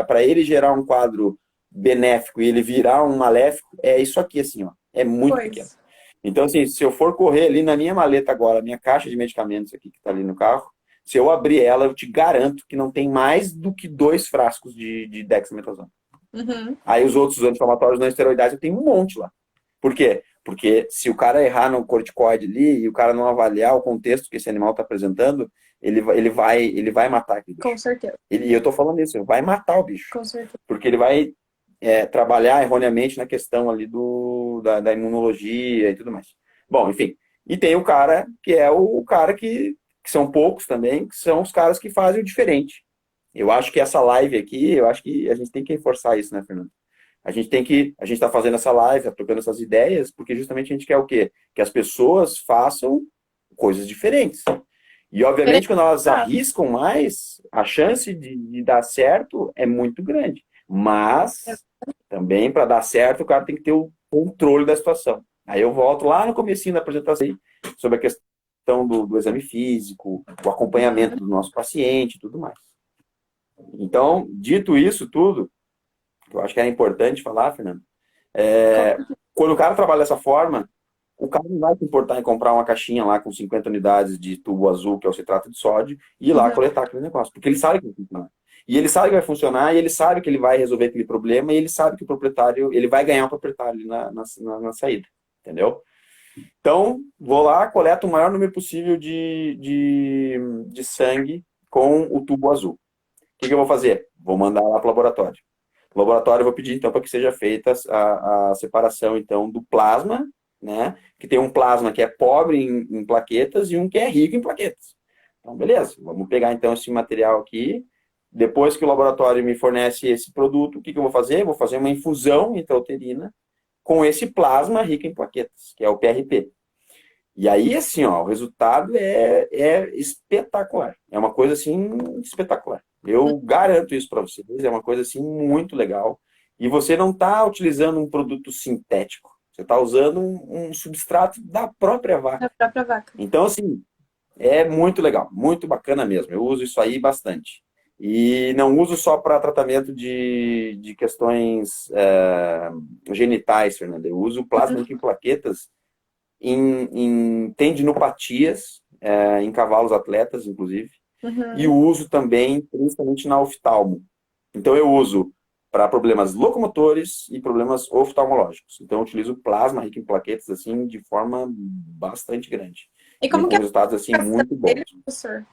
para ele gerar um quadro benéfico e ele virar um maléfico, é isso aqui, assim, ó. É muito pequeno. Pois. Então, assim, se eu for correr ali na minha maleta agora, minha caixa de medicamentos aqui que está ali no carro, se eu abrir ela, eu te garanto que não tem mais do que 2 frascos de dexametasona. Uhum. Aí os outros anti-inflamatórios não esteroidais eu tenho um monte lá. Por quê? Porque se o cara errar no corticoide ali e o cara não avaliar o contexto que esse animal está apresentando, ele vai matar aquele Com bicho. certeza. E eu estou falando isso, vai matar o bicho. Com certeza. Porque ele vai trabalhar erroneamente na questão ali da imunologia e tudo mais. Bom, enfim. E tem o cara que é o cara que são poucos também, que são os caras que fazem o diferente. Eu acho que essa live aqui, eu acho que a gente tem que reforçar isso, né, Fernando? A gente está fazendo essa live, tá trocando essas ideias, porque justamente a gente quer o quê? Que as pessoas façam coisas diferentes. E, obviamente, quando elas arriscam mais, a chance de dar certo é muito grande. Mas, também, para dar certo, o cara tem que ter o controle da situação. Aí eu volto lá no comecinho da apresentação sobre a questão do exame físico, o acompanhamento do nosso paciente e tudo mais. Então, dito isso tudo, que eu acho que era importante falar, Fernando, quando o cara trabalha dessa forma, o cara não vai se importar em comprar uma caixinha lá com 50 unidades de tubo azul, que é o citrato de sódio, e ir lá Uhum. coletar aquele negócio. Porque ele sabe que vai funcionar. E ele sabe que vai funcionar, e ele sabe que ele vai resolver aquele problema, e ele sabe que o proprietário, ele vai ganhar o proprietário ali na saída. Entendeu? Então, vou lá, coleto o maior número possível de sangue com o tubo azul. O que eu vou fazer? Vou mandar lá para o laboratório. No laboratório, eu vou pedir, então, para que seja feita a separação, então, do plasma, né? Que tem um plasma que é pobre em plaquetas e um que é rico em plaquetas. Então, beleza. Vamos pegar, então, esse material aqui. Depois que o laboratório me fornece esse produto, o que eu vou fazer? Eu vou fazer uma infusão intrauterina com esse plasma rico em plaquetas, que é o PRP. E aí, assim, ó, o resultado é espetacular. É uma coisa, assim, espetacular. Eu garanto isso para vocês. É uma coisa, assim, muito legal. E você não está utilizando um produto sintético. Você está usando um substrato da própria Da vaca. própria vaca. Então, assim, é muito legal. Muito bacana mesmo. Eu uso isso aí bastante. E não uso só para tratamento de questões genitais, Fernanda. Eu uso plasma rico em plaquetas em tendinopatias, em cavalos atletas, inclusive, e o Uhum. uso também, principalmente na oftalmo. Então, eu uso para problemas locomotores e problemas oftalmológicos. Então, eu utilizo plasma rico em plaquetas, assim, de forma bastante grande. E E como com que é resultados, a assim, aplicação muito dele, bons. professor?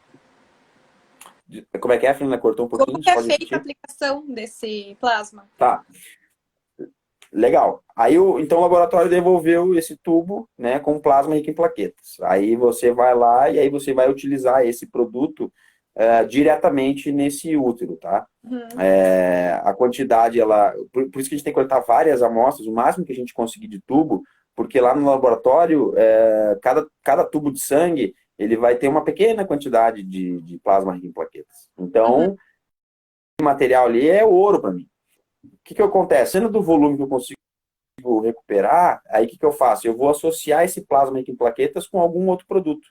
Como é que é, Fernanda? Cortou um Como pouquinho? que Você é pode feita a repetir? aplicação desse plasma? Tá. Legal. Aí, então, o laboratório devolveu esse tubo, né, com plasma rico em plaquetas. Aí você vai lá e aí você vai utilizar esse produto diretamente nesse útero, tá? Uhum. A quantidade, por isso que a gente tem que coletar várias amostras, o máximo que a gente conseguir de tubo, porque lá no laboratório, cada tubo de sangue, ele vai ter uma pequena quantidade de plasma rico em plaquetas. Uhum. Então, o material ali é ouro para mim. O que acontece? Sendo do volume que eu consigo recuperar, aí o que eu faço? Eu vou associar esse plasma rico em plaquetas com algum outro produto,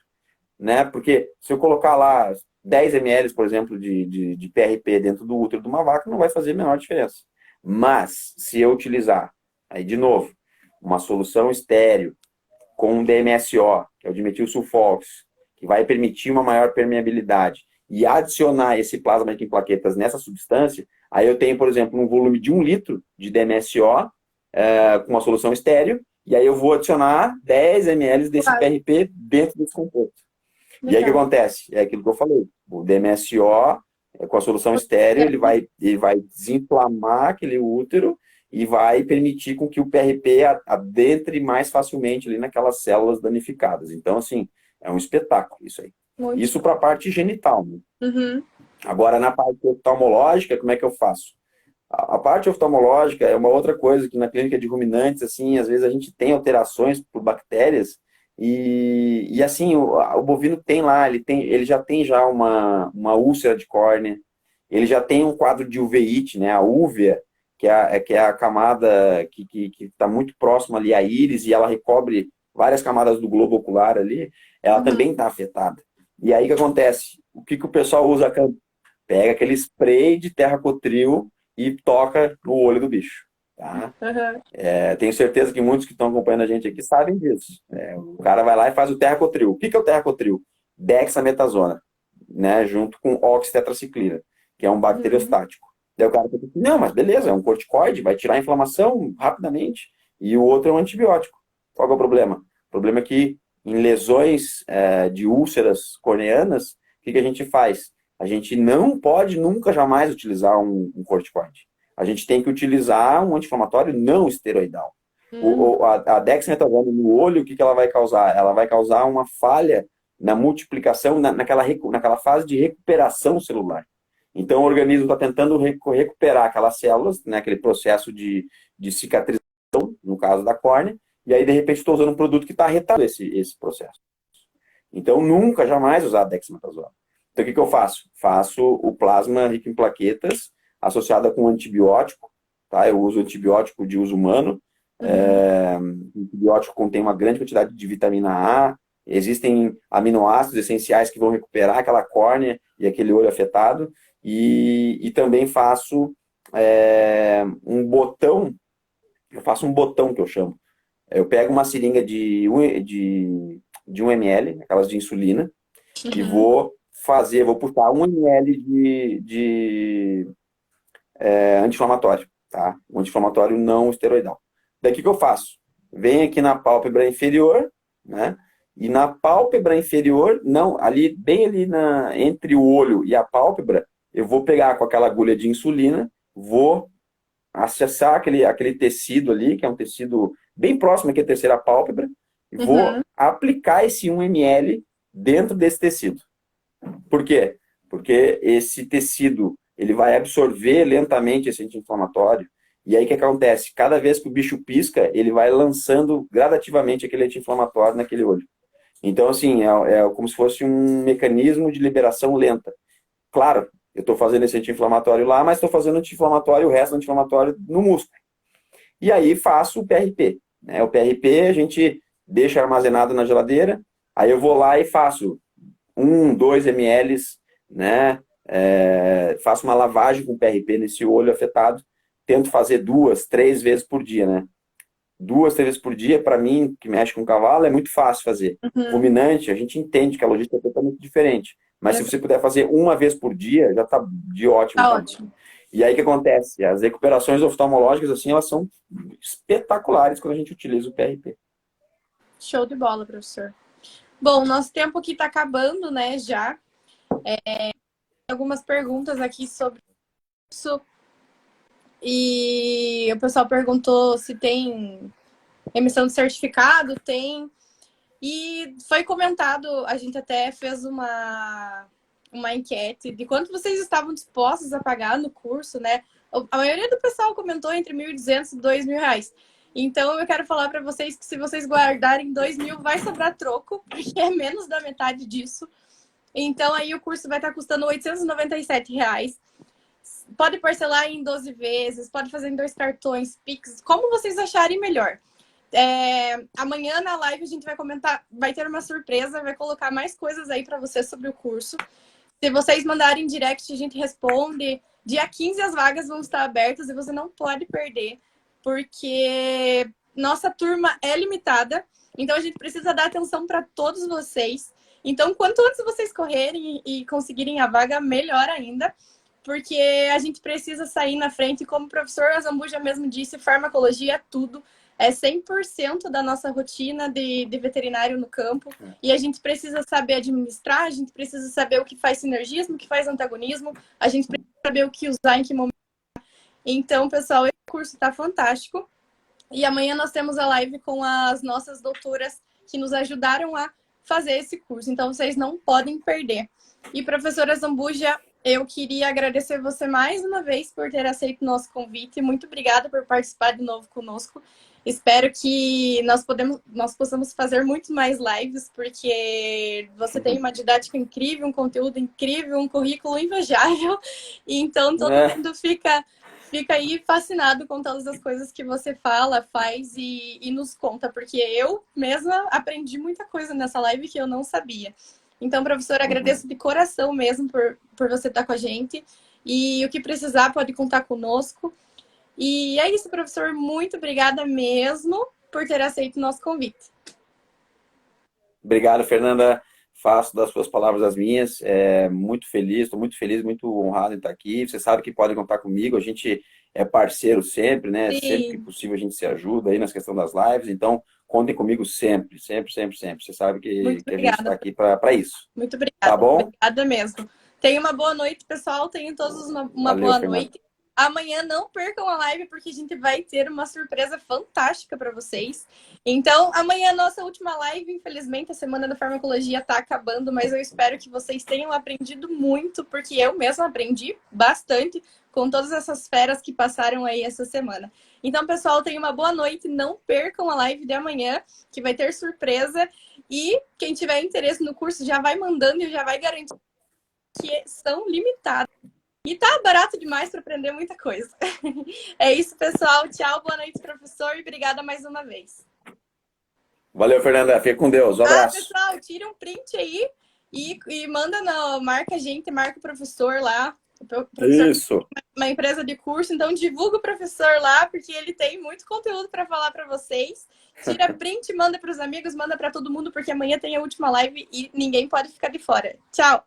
né? Porque se eu colocar lá 10 ml, por exemplo, de PRP dentro do útero de uma vaca, não vai fazer a menor diferença. Mas, se eu utilizar, aí de novo, uma solução estéreo com um DMSO, que é o dimetil sulfóxido, que vai permitir uma maior permeabilidade, e adicionar esse plasma rico em plaquetas nessa substância, aí eu tenho, por exemplo, um volume de 1 litro de DMSO com uma solução estéreo, e aí eu vou adicionar 10 ml desse Claro. PRP dentro desse composto. E aí o que Legal. acontece? É aquilo que eu falei. O DMSO, com a solução estéreo, ele vai desinflamar aquele útero e vai permitir com que o PRP adentre mais facilmente ali naquelas células danificadas. Então, assim, é um espetáculo isso aí. Muito. Isso para a parte genital, né? Uhum. Agora, na parte oftalmológica, como é que eu faço? A parte oftalmológica é uma outra coisa que na clínica de ruminantes, assim, às vezes a gente tem alterações por bactérias E assim, o bovino tem lá, ele já tem já uma úlcera de córnea, ele já tem um quadro de uveíte, né? A úvea, que é a camada que está muito próxima ali à íris e ela recobre várias camadas do globo ocular ali, ela Uhum. também está afetada. E aí o que acontece? O que o pessoal usa? Pega aquele spray de terracotril e toca no olho do bicho, tá? Uhum. Tenho certeza que muitos que estão acompanhando a gente aqui sabem disso. O cara vai lá e faz o terracotril. O que é o terracotril? Dexametasona, né? Junto com oxitetraciclina, que é um Uhum. bacteriostático. Daí o cara pensa assim, não, mas beleza, é um corticoide, vai tirar a inflamação rapidamente. E o outro é um antibiótico. Qual é o problema? O problema é que em lesões de úlceras corneanas, o que a gente faz? A gente não pode nunca jamais utilizar um corticoide. A gente tem que utilizar um anti-inflamatório não esteroidal. Uhum. A dexametasona no olho, o que ela vai causar? Ela vai causar uma falha na multiplicação, naquela fase de recuperação celular. Então, o organismo está tentando recuperar aquelas células, né, aquele processo de cicatrização, no caso da córnea, e aí, de repente, estou usando um produto que está retardando esse processo. Então, nunca, jamais usar dexametasona. Então, o que eu faço? Faço o plasma rico em plaquetas, associada com antibiótico, tá? Eu uso antibiótico de uso humano. Uhum. O antibiótico contém uma grande quantidade de vitamina A, existem aminoácidos essenciais que vão recuperar aquela córnea e aquele olho afetado, e também faço um botão, eu faço um botão que eu chamo. Eu pego uma seringa de 1 ml, aquelas de insulina, e Uhum. vou puxar 1 ml de anti-inflamatório, tá? Um anti-inflamatório não esteroidal. Daí o que eu faço? Venho aqui na pálpebra inferior, né? E na pálpebra inferior, não, bem ali entre o olho e a pálpebra, eu vou pegar com aquela agulha de insulina, vou acessar aquele tecido ali, que é um tecido bem próximo aqui à terceira pálpebra, e vou Uhum. aplicar esse 1 ml dentro desse tecido. Por quê? Porque esse tecido ele vai absorver lentamente esse anti-inflamatório. E aí o que acontece? Cada vez que o bicho pisca, ele vai lançando gradativamente aquele anti-inflamatório naquele olho. Então, assim, é como se fosse um mecanismo de liberação lenta. Claro, eu estou fazendo esse anti-inflamatório lá, mas estou fazendo anti-inflamatório, o resto do anti-inflamatório no músculo. E aí faço o PRP. Né? O PRP a gente deixa armazenado na geladeira, aí eu vou lá e faço 2 ml, né? Faço uma lavagem com PRP nesse olho afetado, tento fazer 2, 3 vezes por dia, né? 2, 3 vezes por dia, para mim, que mexe com cavalo, é muito fácil fazer. Uhum. Ruminante, a gente entende que a logística é totalmente diferente. Mas se você puder fazer 1 vez por dia, já está de ótimo Tá tamanho. ótimo. E aí o que acontece? As recuperações oftalmológicas, assim, elas são espetaculares quando a gente utiliza o PRP. Show de bola, professor. Bom, nosso tempo aqui tá acabando, né, já. Algumas perguntas aqui sobre isso. E o pessoal perguntou se tem emissão de certificado, tem. E foi comentado, a gente até fez uma enquete de quanto vocês estavam dispostos a pagar no curso, né? A maioria do pessoal comentou entre 1.200 e 2.000 reais. Então eu quero falar para vocês que se vocês guardarem 2.000, vai sobrar troco, porque é menos da metade disso. Então aí o curso vai estar custando 897 reais. Pode parcelar em 12 vezes, pode fazer em 2 cartões, Pix, como vocês acharem melhor. Amanhã na live a gente vai comentar, vai ter uma surpresa, vai colocar mais coisas aí para vocês sobre o curso. Se vocês mandarem direct, a gente responde. Dia 15 as vagas vão estar abertas e você não pode perder, porque nossa turma é limitada, então a gente precisa dar atenção para todos vocês. Então, quanto antes vocês correrem e conseguirem a vaga, melhor ainda, porque a gente precisa sair na frente. Como o professor Azambuja mesmo disse, farmacologia é tudo. É 100% da nossa rotina de veterinário no campo. E a gente precisa saber administrar, a gente precisa saber o que faz sinergismo, o que faz antagonismo, a gente precisa saber o que usar, em que momento. Então, pessoal, esse curso está fantástico. E amanhã nós temos a live com as nossas doutoras que nos ajudaram a fazer esse curso. Então, vocês não podem perder. E, professora Zambuja, Eu queria agradecer você mais uma vez por ter aceito o nosso convite. Muito obrigada por participar de novo conosco. Espero que nós possamos fazer muito mais lives, porque você tem uma didática incrível, um conteúdo incrível, um currículo invejável. E então todo É, mundo fica aí fascinado com todas as coisas que você fala, faz e nos conta, porque eu mesma aprendi muita coisa nessa live que eu não sabia. Então, professor, uhum. agradeço de coração mesmo por você estar com a gente. E o que precisar, pode contar conosco. E é isso, professor. Muito obrigada mesmo por ter aceito o nosso convite. Obrigado, Fernanda. Faço das suas palavras as minhas. Muito feliz, estou muito feliz, muito honrado em estar aqui. Você sabe que podem contar comigo. A gente é parceiro sempre, né? Sempre que Sim, possível a gente se ajuda aí nas questões das lives. Então, contem comigo sempre, sempre, sempre, sempre. Você sabe muito que a gente está obrigada. aqui para isso. Muito Tá obrigada. bom? Obrigada mesmo. Tenha uma boa noite, pessoal. Tenham todos uma Valeu, boa Fernanda. noite. Amanhã não percam a live, porque a gente vai ter uma surpresa fantástica para vocês. Então, amanhã é a nossa última live. Infelizmente, a Semana da Farmacologia está acabando, mas eu espero que vocês tenham aprendido muito, porque eu mesma aprendi bastante com todas essas feras que passaram aí essa semana. Então, pessoal, tenham uma boa noite. Não percam a live de amanhã, que vai ter surpresa. E quem tiver interesse no curso já vai mandando e já vai garantir que são limitados. E tá barato demais para aprender muita coisa. É isso, pessoal. Tchau, boa noite, professor, e obrigada mais uma vez. Valeu, Fernanda. Fica com Deus. Um Ah, abraço. pessoal, tira um print aí e manda marca a gente, marca o professor lá. O professor Isso. uma empresa de curso, então divulga o professor lá, porque ele tem muito conteúdo para falar para vocês. Tira print, manda para os amigos, manda para todo mundo, porque amanhã tem a última live e ninguém pode ficar de fora. Tchau!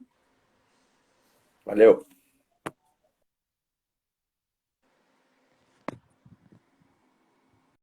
Valeu.